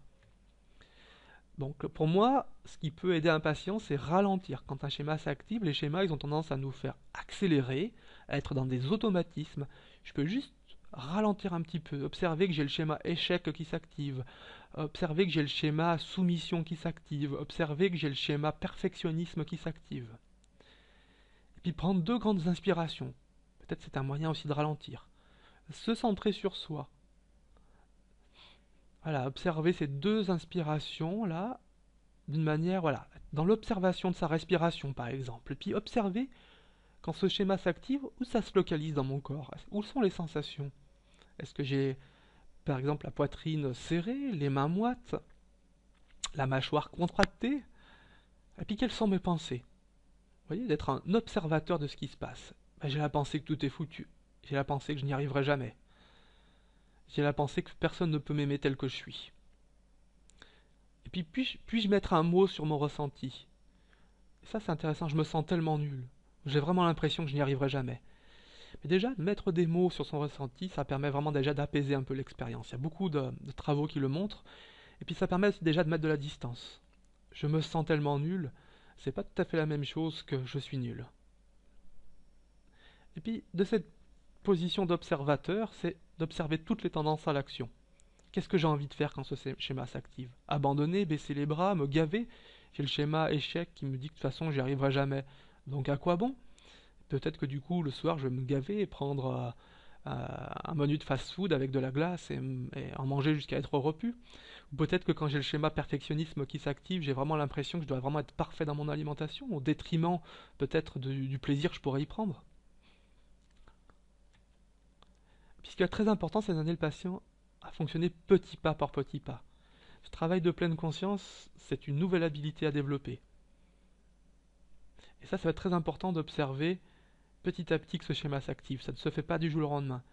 Donc pour moi, ce qui peut aider un patient, c'est ralentir. Quand un schéma s'active, les schémas, ils ont tendance à nous faire accélérer, à être dans des automatismes. Je peux juste ralentir un petit peu, observer que j'ai le schéma échec qui s'active, observer que j'ai le schéma soumission qui s'active, observer que j'ai le schéma perfectionnisme qui s'active. Et puis prendre 2 grandes inspirations. Peut-être c'est un moyen aussi de ralentir. Se centrer sur soi. Voilà, observer ces 2 inspirations là, d'une manière, voilà, dans l'observation de sa respiration par exemple. Et puis observer quand ce schéma s'active, où ça se localise dans mon corps. Où sont les sensations? Est-ce que j'ai par exemple la poitrine serrée, les mains moites, la mâchoire contractée? Et puis quelles sont mes pensées? Vous voyez, d'être un observateur de ce qui se passe. Ben, j'ai la pensée que tout est foutu. J'ai la pensée que je n'y arriverai jamais. J'ai la pensée que personne ne peut m'aimer tel que je suis. Et puis puis-je mettre un mot sur mon ressenti? Et ça c'est intéressant, je me sens tellement nul. J'ai vraiment l'impression que je n'y arriverai jamais. Mais déjà, mettre des mots sur son ressenti, ça permet vraiment déjà d'apaiser un peu l'expérience. Il y a beaucoup de travaux qui le montrent. Et puis ça permet aussi déjà de mettre de la distance. Je me sens tellement nul, c'est pas tout à fait la même chose que je suis nul. Et puis, de cette position d'observateur, c'est d'observer toutes les tendances à l'action. Qu'est-ce que j'ai envie de faire quand ce schéma s'active? Abandonner, baisser les bras, me gaver? J'ai le schéma échec qui me dit que de toute façon j'y arriverai jamais. Donc à quoi bon? Peut-être que du coup le soir je vais me gaver et prendre un menu de fast-food avec de la glace et en manger jusqu'à être repu. Ou peut-être que quand j'ai le schéma perfectionnisme qui s'active, j'ai vraiment l'impression que je dois vraiment être parfait dans mon alimentation, au détriment peut-être du plaisir que je pourrais y prendre. Puis ce qui est très important, c'est d'amener le patient à fonctionner petit pas par petit pas. Ce travail de pleine conscience, c'est une nouvelle habilité à développer. Et ça va être très important d'observer petit à petit que ce schéma s'active. Ça ne se fait pas du jour au lendemain.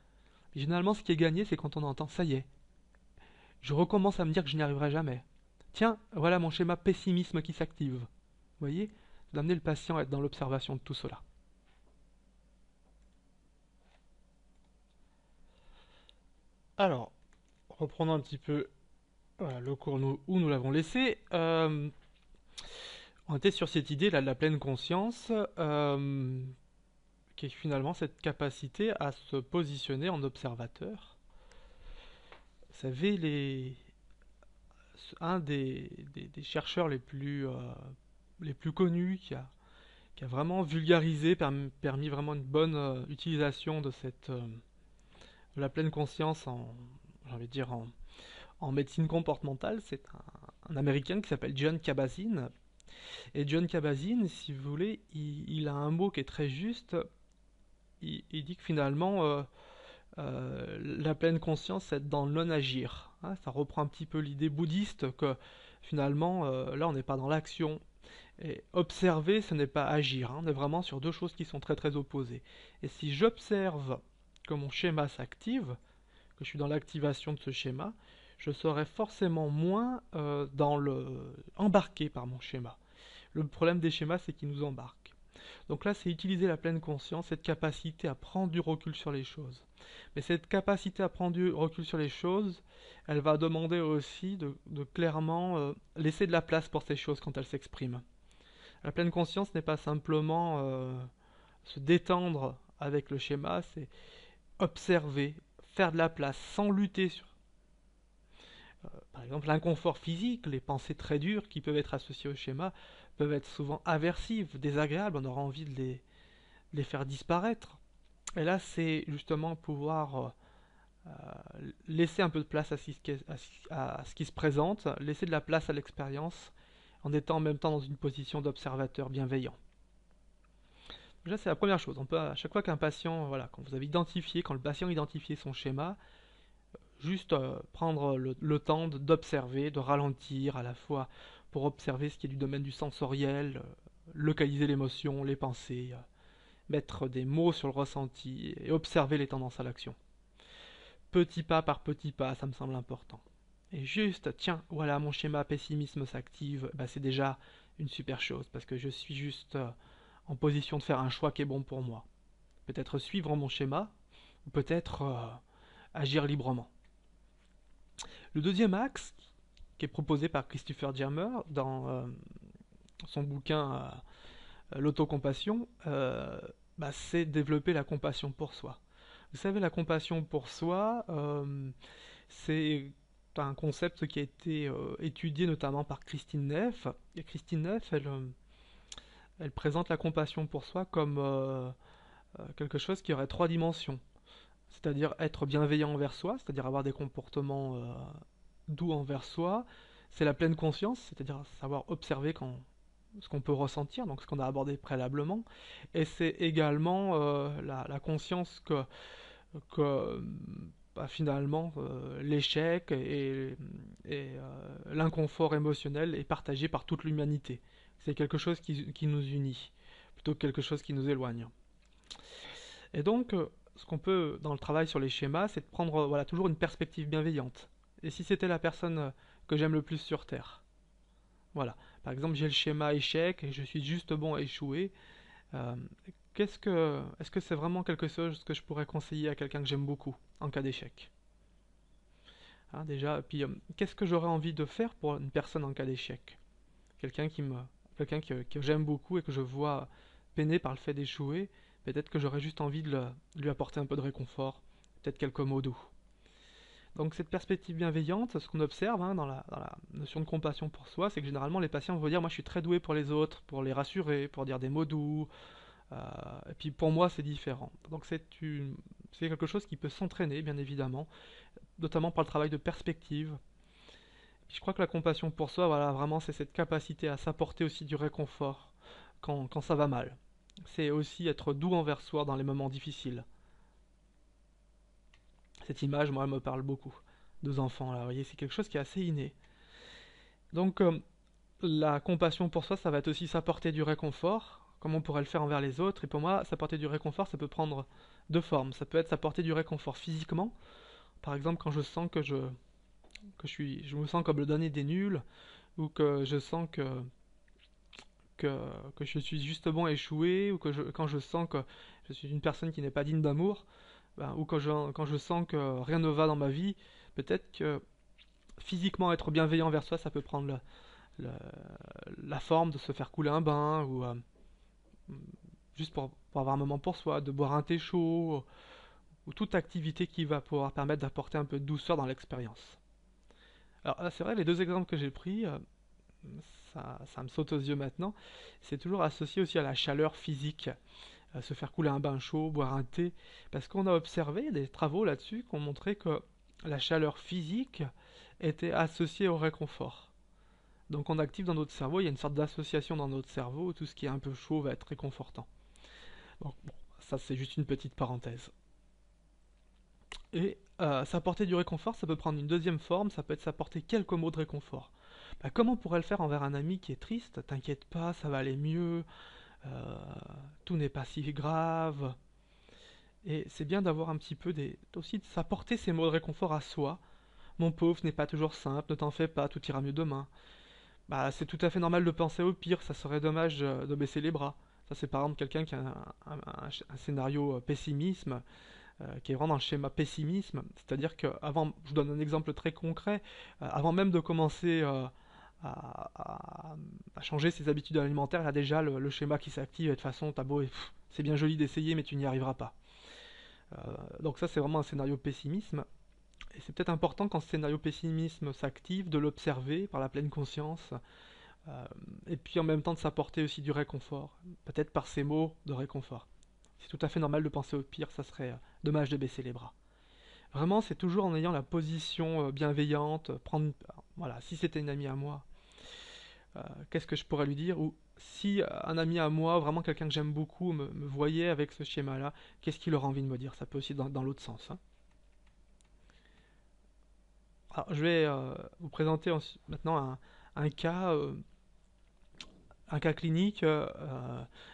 Mais généralement, ce qui est gagné, c'est quand on entend ça y est, je recommence à me dire que je n'y arriverai jamais. Tiens, voilà mon schéma pessimisme qui s'active. Vous voyez? D'amener le patient à être dans l'observation de tout cela. Alors, reprenons un petit peu voilà, le cours où nous l'avons laissé. On était sur cette idée là de la pleine conscience, qui est finalement cette capacité à se positionner en observateur. Vous savez, un des chercheurs les plus connus qui a vraiment vulgarisé, permis vraiment une bonne utilisation de la pleine conscience j'ai envie de dire en médecine comportementale. C'est un Américain qui s'appelle John Kabat-Zinn. Et John Kabat-Zinn, si vous voulez, il a un mot qui est très juste. Il dit que finalement, la pleine conscience, c'est dans le non-agir. Hein, ça reprend un petit peu l'idée bouddhiste que finalement, là, on n'est pas dans l'action. Et observer, ce n'est pas agir. Hein, on est vraiment sur deux choses qui sont très très opposées. Et si j'observe que mon schéma s'active, que je suis dans l'activation de ce schéma, je serai forcément moins embarqué par mon schéma. Le problème des schémas, c'est qu'ils nous embarquent. Donc là, c'est utiliser la pleine conscience, cette capacité à prendre du recul sur les choses. Mais cette capacité à prendre du recul sur les choses, elle va demander aussi de clairement laisser de la place pour ces choses quand elles s'expriment. La pleine conscience n'est pas simplement se détendre avec le schéma, c'est observer, faire de la place sans lutter sur, par exemple, l'inconfort physique, les pensées très dures qui peuvent être associées au schéma peuvent être souvent aversives, désagréables, on aura envie de les faire disparaître. Et là, c'est justement pouvoir laisser un peu de place à ce qui se présente, laisser de la place à l'expérience, en étant en même temps dans une position d'observateur bienveillant. Déjà, c'est la première chose. On peut, à chaque fois qu'un patient, voilà, quand vous avez identifié, quand le patient a identifié son schéma, juste prendre le temps d'observer, de ralentir à la fois pour observer ce qui est du domaine du sensoriel, localiser l'émotion, les pensées, mettre des mots sur le ressenti et observer les tendances à l'action. Petit pas par petit pas, ça me semble important. Et juste, tiens, voilà, mon schéma pessimisme s'active, bah, c'est déjà une super chose, parce que je suis juste en position de faire un choix qui est bon pour moi. Peut-être suivre mon schéma, ou peut-être agir librement. Le deuxième axe, qui est proposé par Christopher Jammer dans son bouquin L'autocompassion, bah, c'est développer la compassion pour soi. Vous savez, la compassion pour soi, c'est un concept qui a été étudié notamment par Christine Neff. Et Christine Neff, elle présente la compassion pour soi comme quelque chose qui aurait trois dimensions. C'est-à-dire être bienveillant envers soi, c'est-à-dire avoir des comportements doux envers soi. C'est la pleine conscience, c'est-à-dire savoir observer ce qu'on peut ressentir, donc ce qu'on a abordé préalablement. Et c'est également la conscience que bah, finalement l'échec et l'inconfort émotionnel est partagé par toute l'humanité. C'est quelque chose qui nous unit, plutôt que quelque chose qui nous éloigne. Et donc, ce qu'on peut, dans le travail sur les schémas, c'est de prendre voilà, toujours une perspective bienveillante. Et si c'était la personne que j'aime le plus sur Terre? Voilà. Par exemple, j'ai le schéma échec et je suis juste bon à échouer. Euh, est-ce que c'est vraiment quelque chose que je pourrais conseiller à quelqu'un que j'aime beaucoup en cas d'échec? Hein, déjà, puis qu'est-ce que j'aurais envie de faire pour une personne en cas d'échec? Quelqu'un qui me, quelqu'un que j'aime beaucoup et que je vois peiner par le fait d'échouer, peut-être que j'aurais juste envie de lui apporter un peu de réconfort, peut-être quelques mots doux. Donc cette perspective bienveillante, ce qu'on observe dans la notion de compassion pour soi, c'est que généralement les patients vont dire moi je suis très doué pour les autres, pour les rassurer, pour dire des mots doux, et puis pour moi c'est différent. Donc c'est quelque chose qui peut s'entraîner bien évidemment, notamment par le travail de perspective. Puis je crois que la compassion pour soi, voilà, vraiment c'est cette capacité à s'apporter aussi du réconfort quand ça va mal. C'est aussi être doux envers soi dans les moments difficiles. Cette image, moi, elle me parle beaucoup. Deux enfants, là, vous voyez, c'est quelque chose qui est assez inné. Donc, la compassion pour soi, ça va être aussi s'apporter du réconfort, comme on pourrait le faire envers les autres. Et pour moi, s'apporter du réconfort, ça peut prendre deux formes. Ça peut être s'apporter du réconfort physiquement. Par exemple, quand je sens je me sens comme le dernier des nuls, ou que je sens que je suis justement échoué, ou quand je sens que je suis une personne qui n'est pas digne d'amour, ben, ou quand je sens que rien ne va dans ma vie, peut-être que physiquement être bienveillant vers soi, ça peut prendre le- la forme de se faire couler un bain, ou juste pour avoir un moment pour soi, de boire un thé chaud, ou toute activité qui va pouvoir permettre d'apporter un peu de douceur dans l'expérience. Alors là, c'est vrai, les deux exemples que j'ai pris, ça me saute aux yeux maintenant, c'est toujours associé aussi à la chaleur physique, se faire couler un bain chaud, boire un thé, parce qu'on a observé des travaux là-dessus qui ont montré que la chaleur physique était associée au réconfort. Donc on active dans notre cerveau, il y a une sorte d'association dans notre cerveau, où tout ce qui est un peu chaud va être réconfortant. Donc bon, ça c'est juste une petite parenthèse. Et s'apporter du réconfort, ça peut prendre une deuxième forme, ça peut être s'apporter quelques mots de réconfort. Bah, comment on pourrait le faire envers un ami qui est triste? T'inquiète pas, ça va aller mieux, euh, tout n'est pas si grave. Et c'est bien d'avoir un petit peu aussi de s'apporter ces mots de réconfort à soi. Mon pauvre, ce n'est pas toujours simple, ne t'en fais pas, tout ira mieux demain. Bah, c'est tout à fait normal de penser au pire, ça serait dommage de baisser les bras. Ça, c'est par exemple quelqu'un qui a un scénario pessimisme, qui est vraiment dans le schéma pessimisme. C'est-à-dire que, avant, je vous donne un exemple très concret, avant même de commencer à, à- à changer ses habitudes alimentaires, il y a déjà le schéma qui s'active, et de toute façon, t'as beau, c'est bien joli d'essayer, mais tu n'y arriveras pas. Donc ça, c'est vraiment un scénario pessimisme. Et c'est peut-être important quand ce scénario pessimisme s'active, de l'observer par la pleine conscience, euh, et puis en même temps de s'apporter aussi du réconfort, peut-être par ces mots de réconfort. C'est tout à fait normal de penser au pire, ça serait dommage de baisser les bras. Vraiment, c'est toujours en ayant la position bienveillante, voilà, si c'était une amie à moi, qu'est-ce que je pourrais lui dire? Ou si un ami à moi, vraiment quelqu'un que j'aime beaucoup, me voyait avec ce schéma-là, qu'est-ce qu'il aurait envie de me dire? Ça peut aussi dans l'autre sens, hein. Alors, je vais vous présenter maintenant un cas clinique,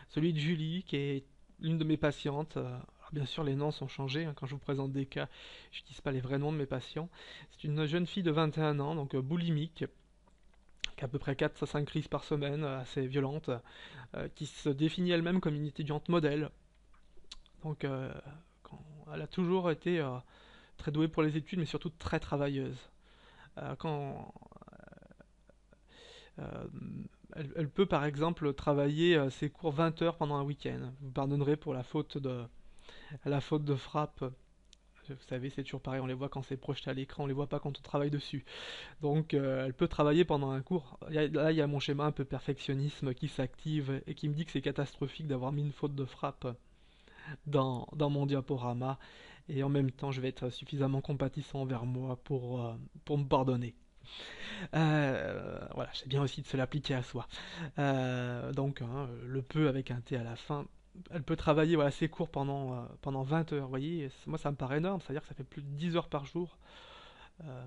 celui de Julie, qui est l'une de mes patientes. Alors, bien sûr, les noms sont changés, hein. Quand je vous présente des cas, je n'utilise pas les vrais noms de mes patients. C'est une jeune fille de 21 ans, donc boulimique, qui a à peu près 4 à 5 crises par semaine, assez violente, qui se définit elle-même comme une étudiante modèle. Donc, elle a toujours été très douée pour les études, mais surtout très travailleuse. Quand Euh, elle peut par exemple travailler ses cours 20 heures pendant un week-end. Vous pardonnerez pour la faute de frappe. Vous savez, c'est toujours pareil, on les voit quand c'est projeté à l'écran, on les voit pas quand on travaille dessus. Donc elle peut travailler pendant un cours. Là, il y a mon schéma un peu perfectionnisme qui s'active et qui me dit que c'est catastrophique d'avoir mis une faute de frappe dans mon diaporama. Et en même temps, je vais être suffisamment compatissant envers moi pour me pardonner. Voilà, c'est bien aussi de se l'appliquer à soi. Donc, hein, le peu avec un T à la fin. Elle peut travailler voilà, ses cours pendant 20 heures. Vous voyez, moi ça me paraît énorme, c'est-à-dire que ça fait plus de 10 heures par jour. Euh,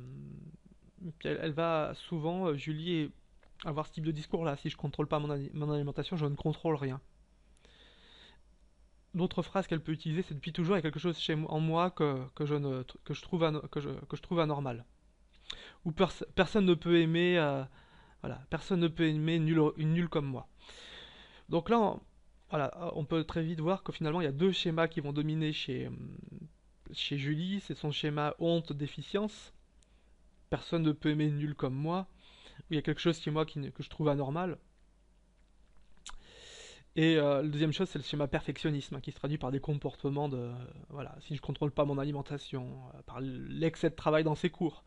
Puis elle va souvent, Julie, avoir ce type de discours-là. Si je contrôle pas mon alimentation, je ne contrôle rien. L'autre phrase qu'elle peut utiliser, c'est depuis toujours il y a quelque chose en moi que je trouve que je trouve anormal. Ou personne ne peut aimer. Voilà, personne ne peut aimer une nulle comme moi. Donc là, voilà, on peut très vite voir que finalement, il y a deux schémas qui vont dominer chez Julie. C'est son schéma honte-déficience. Personne ne peut aimer une nulle comme moi. Il y a quelque chose qui, moi, que je trouve anormal. Et la deuxième chose, c'est le schéma perfectionnisme, hein, qui se traduit par des comportements de... Voilà, si je contrôle pas mon alimentation, par l'excès de travail dans ses cours,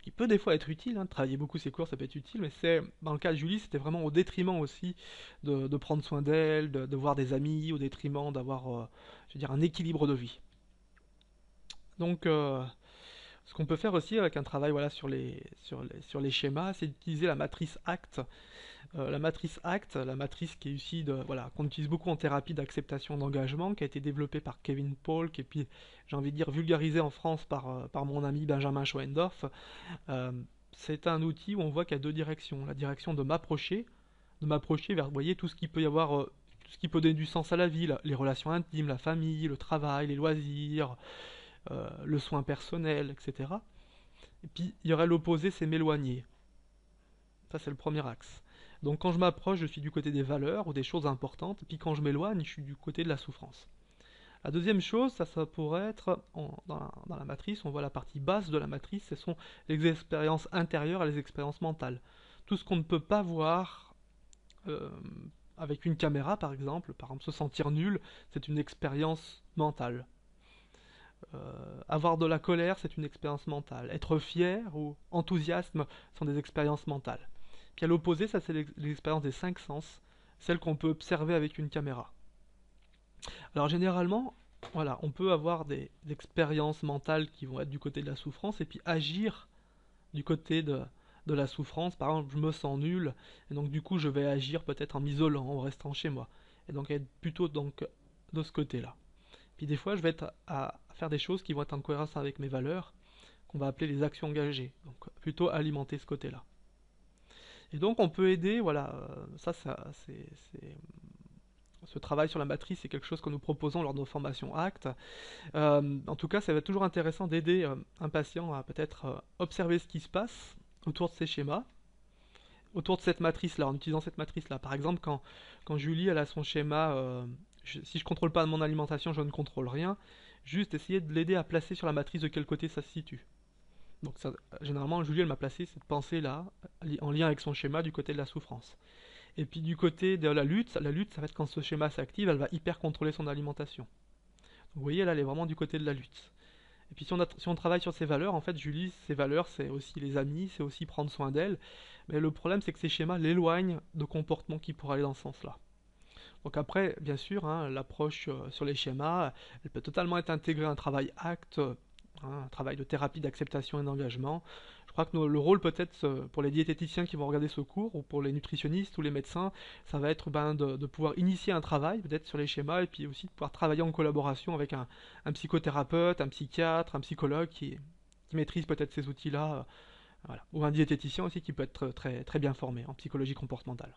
qui peut des fois être utile, hein, de travailler beaucoup ses cours, ça peut être utile, mais c'est dans le cas de Julie, c'était vraiment au détriment aussi de prendre soin d'elle, de voir des amis, au détriment d'avoir, je veux dire, un équilibre de vie. Donc, ce qu'on peut faire aussi avec un travail voilà, sur les schémas, c'est d'utiliser la matrice ACT. La matrice qui est ici voilà, qu'on utilise beaucoup en thérapie d'acceptation d'engagement, qui a été développée par Kevin Paulk et puis j'ai envie de dire vulgarisée en France par mon ami Benjamin Schoendorf. Euh, c'est un outil où on voit qu'il y a deux directions. La direction de m'approcher vers, vous voyez, tout ce qui peut y avoir, tout ce qui peut donner du sens à la vie, les relations intimes, la famille, le travail, les loisirs, le soin personnel, etc. Et puis il y aurait l'opposé, c'est m'éloigner. Ça, c'est le premier axe. Donc quand je m'approche, je suis du côté des valeurs ou des choses importantes, et puis quand je m'éloigne, je suis du côté de la souffrance. La deuxième chose, ça pourrait être, dans la matrice, on voit la partie basse de la matrice, ce sont les expériences intérieures et les expériences mentales. Tout ce qu'on ne peut pas voir euh, avec une caméra, par exemple se sentir nul, c'est une expérience mentale. Avoir de la colère, c'est une expérience mentale. Être fier ou enthousiasme sont des expériences mentales. Puis à l'opposé, ça c'est l'expérience des cinq sens, celle qu'on peut observer avec une caméra. Alors généralement, voilà, on peut avoir des expériences mentales qui vont être du côté de la souffrance et puis agir du côté de la souffrance. Par exemple, je me sens nul et donc du coup je vais agir peut-être en m'isolant, en restant chez moi. Et donc être plutôt donc de ce côté-là. Puis des fois, je vais être à faire des choses qui vont être en cohérence avec mes valeurs, qu'on va appeler les actions engagées. Donc plutôt alimenter ce côté-là. Et donc on peut aider, voilà, ce travail sur la matrice, c'est quelque chose que nous proposons lors de nos formations ACT. En tout cas, ça va être toujours intéressant d'aider un patient à peut-être observer ce qui se passe autour de ces schémas, autour de cette matrice-là, en utilisant cette matrice-là. Par exemple, quand Julie elle a son schéma, si je ne contrôle pas mon alimentation, je ne contrôle rien, juste essayer de l'aider à placer sur la matrice de quel côté ça se situe. Donc ça, généralement, Julie, elle m'a placé cette pensée-là, en lien avec son schéma du côté de la souffrance. Et puis du côté de la lutte, ça va être quand ce schéma s'active, elle va hyper contrôler son alimentation. Donc vous voyez, là, elle est vraiment du côté de la lutte. Et puis si on travaille sur ses valeurs, en fait, Julie, ses valeurs, c'est aussi les amis, c'est aussi prendre soin d'elle. Mais le problème, c'est que ces schémas l'éloignent de comportements qui pourraient aller dans ce sens-là. Donc après, bien sûr, hein, l'approche sur les schémas, elle peut totalement être intégrée à un travail acte, un travail de thérapie d'acceptation et d'engagement. Je crois que le rôle peut-être pour les diététiciens qui vont regarder ce cours, ou pour les nutritionnistes ou les médecins, ça va être de pouvoir initier un travail peut-être sur les schémas, et puis aussi de pouvoir travailler en collaboration avec un psychothérapeute, un psychiatre, un psychologue qui maîtrise peut-être ces outils-là, voilà. Ou un diététicien aussi qui peut être très, très bien formé en psychologie comportementale.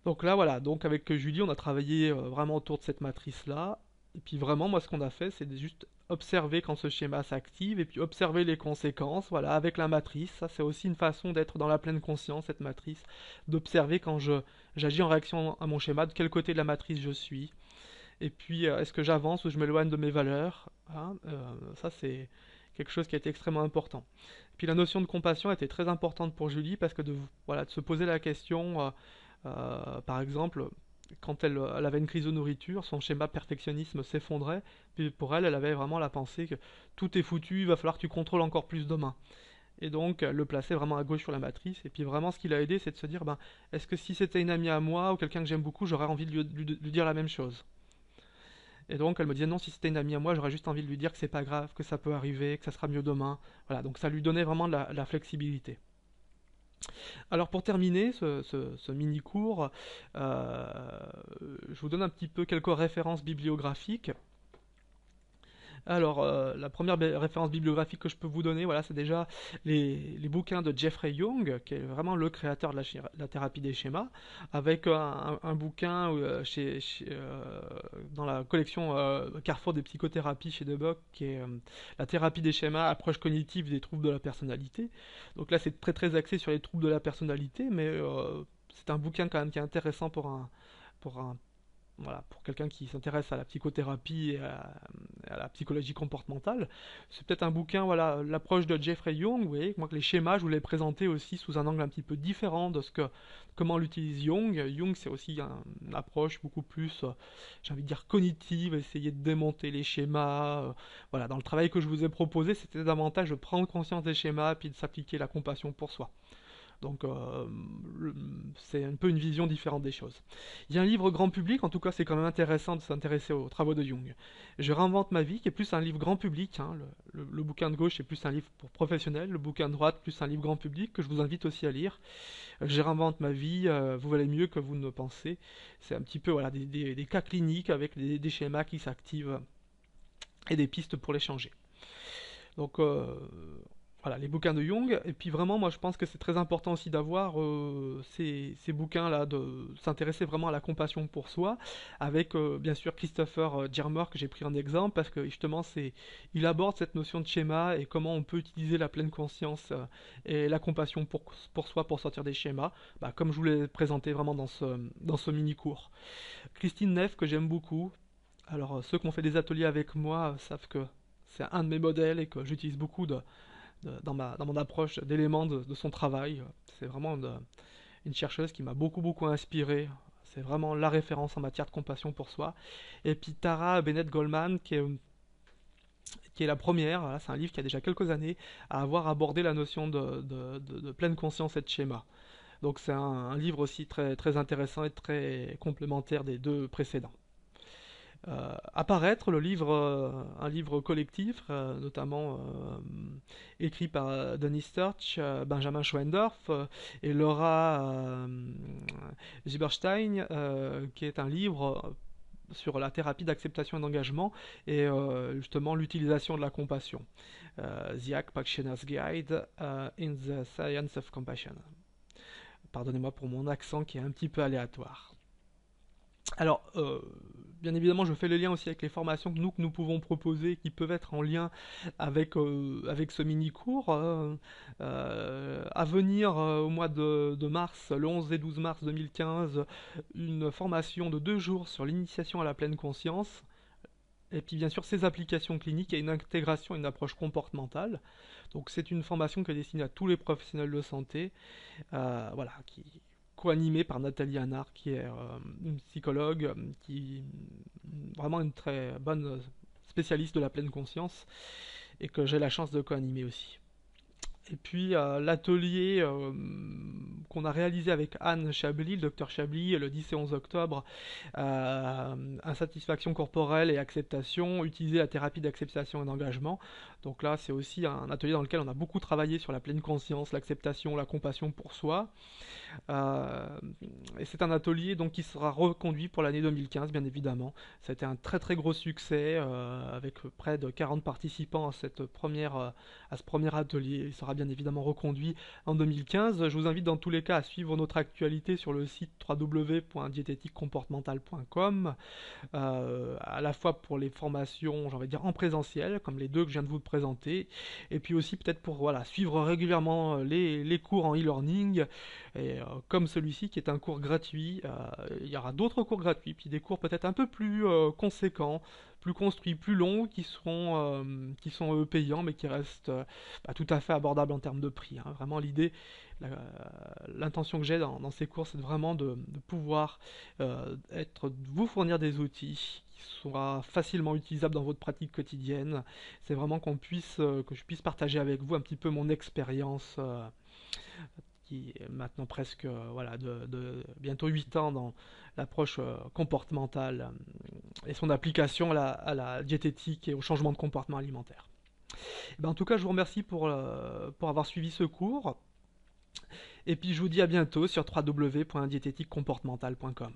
Donc là, voilà, donc avec Julie, on a travaillé vraiment autour de cette matrice-là. Et puis vraiment, moi, ce qu'on a fait, c'est de juste observer quand ce schéma s'active et puis observer les conséquences, voilà, avec la matrice. Ça, c'est aussi une façon d'être dans la pleine conscience, cette matrice, d'observer quand j'agis en réaction à mon schéma, de quel côté de la matrice je suis. Et puis, est-ce que j'avance ou je m'éloigne de mes valeurs, hein. Ça, c'est quelque chose qui a été extrêmement important. Et puis la notion de compassion était très importante pour Julie parce que voilà, de se poser la question, par exemple, quand elle avait une crise de nourriture, son schéma perfectionnisme s'effondrait, puis pour elle, elle avait vraiment la pensée que tout est foutu, il va falloir que tu contrôles encore plus demain. Et donc, elle le plaçait vraiment à gauche sur la matrice, et puis vraiment, ce qui l'a aidé, c'est de se dire, ben, est-ce que si c'était une amie à moi, ou quelqu'un que j'aime beaucoup, j'aurais envie de lui dire la même chose? Et donc, elle me disait, non, si c'était une amie à moi, j'aurais juste envie de lui dire que c'est pas grave, que ça peut arriver, que ça sera mieux demain. Voilà, donc ça lui donnait vraiment de la flexibilité. Alors pour terminer ce mini-cours, je vous donne un petit peu quelques références bibliographiques. Alors, la première référence bibliographique que je peux vous donner, voilà, c'est déjà les bouquins de Jeffrey Young, qui est vraiment le créateur de la thérapie des schémas, avec un bouquin dans la collection Carrefour des psychothérapies chez Debock, qui est la thérapie des schémas, approche cognitive des troubles de la personnalité. Donc là, c'est très très axé sur les troubles de la personnalité, mais c'est un bouquin quand même qui est intéressant pour un voilà, pour quelqu'un qui s'intéresse à la psychothérapie et à la psychologie comportementale, c'est peut-être un bouquin, voilà, l'approche de Jeffrey Young, vous voyez, moi que les schémas, je vous les présenter aussi sous un angle un petit peu différent de comment l'utilise Young. Young, c'est aussi une approche beaucoup plus, j'ai envie de dire, cognitive, essayer de démonter les schémas. Voilà, dans le travail que je vous ai proposé, c'était davantage de prendre conscience des schémas puis de s'appliquer la compassion pour soi. Donc c'est un peu une vision différente des choses. Il y a un livre grand public, en tout cas c'est quand même intéressant de s'intéresser aux travaux de Jung. Je réinvente ma vie, qui est plus un livre grand public, hein. Le bouquin de gauche est plus un livre pour professionnels, le bouquin de droite plus un livre grand public que je vous invite aussi à lire. Je réinvente ma vie, vous valez mieux que vous ne pensez. C'est un petit peu voilà, des cas cliniques avec des schémas qui s'activent et des pistes pour les changer. Donc voilà, les bouquins de Jung. Et puis vraiment, moi je pense que c'est très important aussi d'avoir ces bouquins-là, de s'intéresser vraiment à la compassion pour soi, avec bien sûr Christopher Germer que j'ai pris en exemple, parce que justement il aborde cette notion de schéma et comment on peut utiliser la pleine conscience et la compassion pour soi pour sortir des schémas, bah, comme je vous l'ai présenté vraiment dans ce mini-cours. Christine Neff que j'aime beaucoup. Alors ceux qui ont fait des ateliers avec moi savent que c'est un de mes modèles et que j'utilise beaucoup dans mon approche d'éléments de son travail. C'est vraiment une chercheuse qui m'a beaucoup inspiré. C'est vraiment la référence en matière de compassion pour soi. Et puis Tara Bennett Goldman, qui est qui est la première, voilà, c'est un livre qui a déjà quelques années, à avoir abordé la notion de pleine conscience et de schéma. Donc c'est un livre aussi très, très intéressant et très complémentaire des deux précédents. Apparaître le livre, un livre collectif, notamment écrit par Denis Sturch, Benjamin Schoendorf et Laura Zieberstein, qui est un livre sur la thérapie d'acceptation et d'engagement et justement l'utilisation de la compassion. The Practitioner's Guide in the Science of Compassion. Pardonnez-moi pour mon accent qui est un petit peu aléatoire. Alors, bien évidemment, je fais le lien aussi avec les formations que nous pouvons proposer, qui peuvent être en lien avec ce mini-cours. À venir au mois de mars, le 11 et 12 mars 2015, une formation de 2 jours sur l'initiation à la pleine conscience. Et puis bien sûr ses applications cliniques et une intégration et une approche comportementale. Donc c'est une formation qui est destinée à tous les professionnels de santé, voilà, qui co-animée par Nathalie Hanard, qui est une psychologue, qui vraiment une très bonne spécialiste de la pleine conscience, et que j'ai la chance de co-animer aussi. Et puis l'atelier qu'on a réalisé avec Anne Chablis, le docteur Chablis, le 10 et 11 octobre, insatisfaction corporelle et acceptation, utiliser la thérapie d'acceptation et d'engagement. Donc là, c'est aussi un atelier dans lequel on a beaucoup travaillé sur la pleine conscience, l'acceptation, la compassion pour soi. Et c'est un atelier donc qui sera reconduit pour l'année 2015, bien évidemment. Ça a été un très très gros succès avec près de 40 participants à ce premier atelier. Il sera bien évidemment reconduit en 2015. Je vous invite dans tous les cas à suivre notre actualité sur le site www.diététiquecomportementale.com, à la fois pour les formations, j'ai envie de dire en présentiel, comme les deux que je viens de vous présenter, et puis aussi peut-être pour voilà, suivre régulièrement les cours en e-learning, et comme celui-ci qui est un cours gratuit. Il y aura d'autres cours gratuits, puis des cours peut-être un peu plus conséquents, plus construits, plus longs, qui sont eux payants, mais qui restent tout à fait abordables en termes de prix. Hein. Vraiment l'idée, l'intention que j'ai dans ces cours, c'est vraiment de pouvoir vous fournir des outils qui soient facilement utilisables dans votre pratique quotidienne. C'est vraiment que je puisse partager avec vous un petit peu mon expérience qui est maintenant presque voilà, bientôt 8 ans dans l'approche comportementale et son application à la diététique et au changement de comportement alimentaire. Et ben, en tout cas, je vous remercie pour avoir suivi ce cours. Et puis je vous dis à bientôt sur www.diététiquecomportementale.com.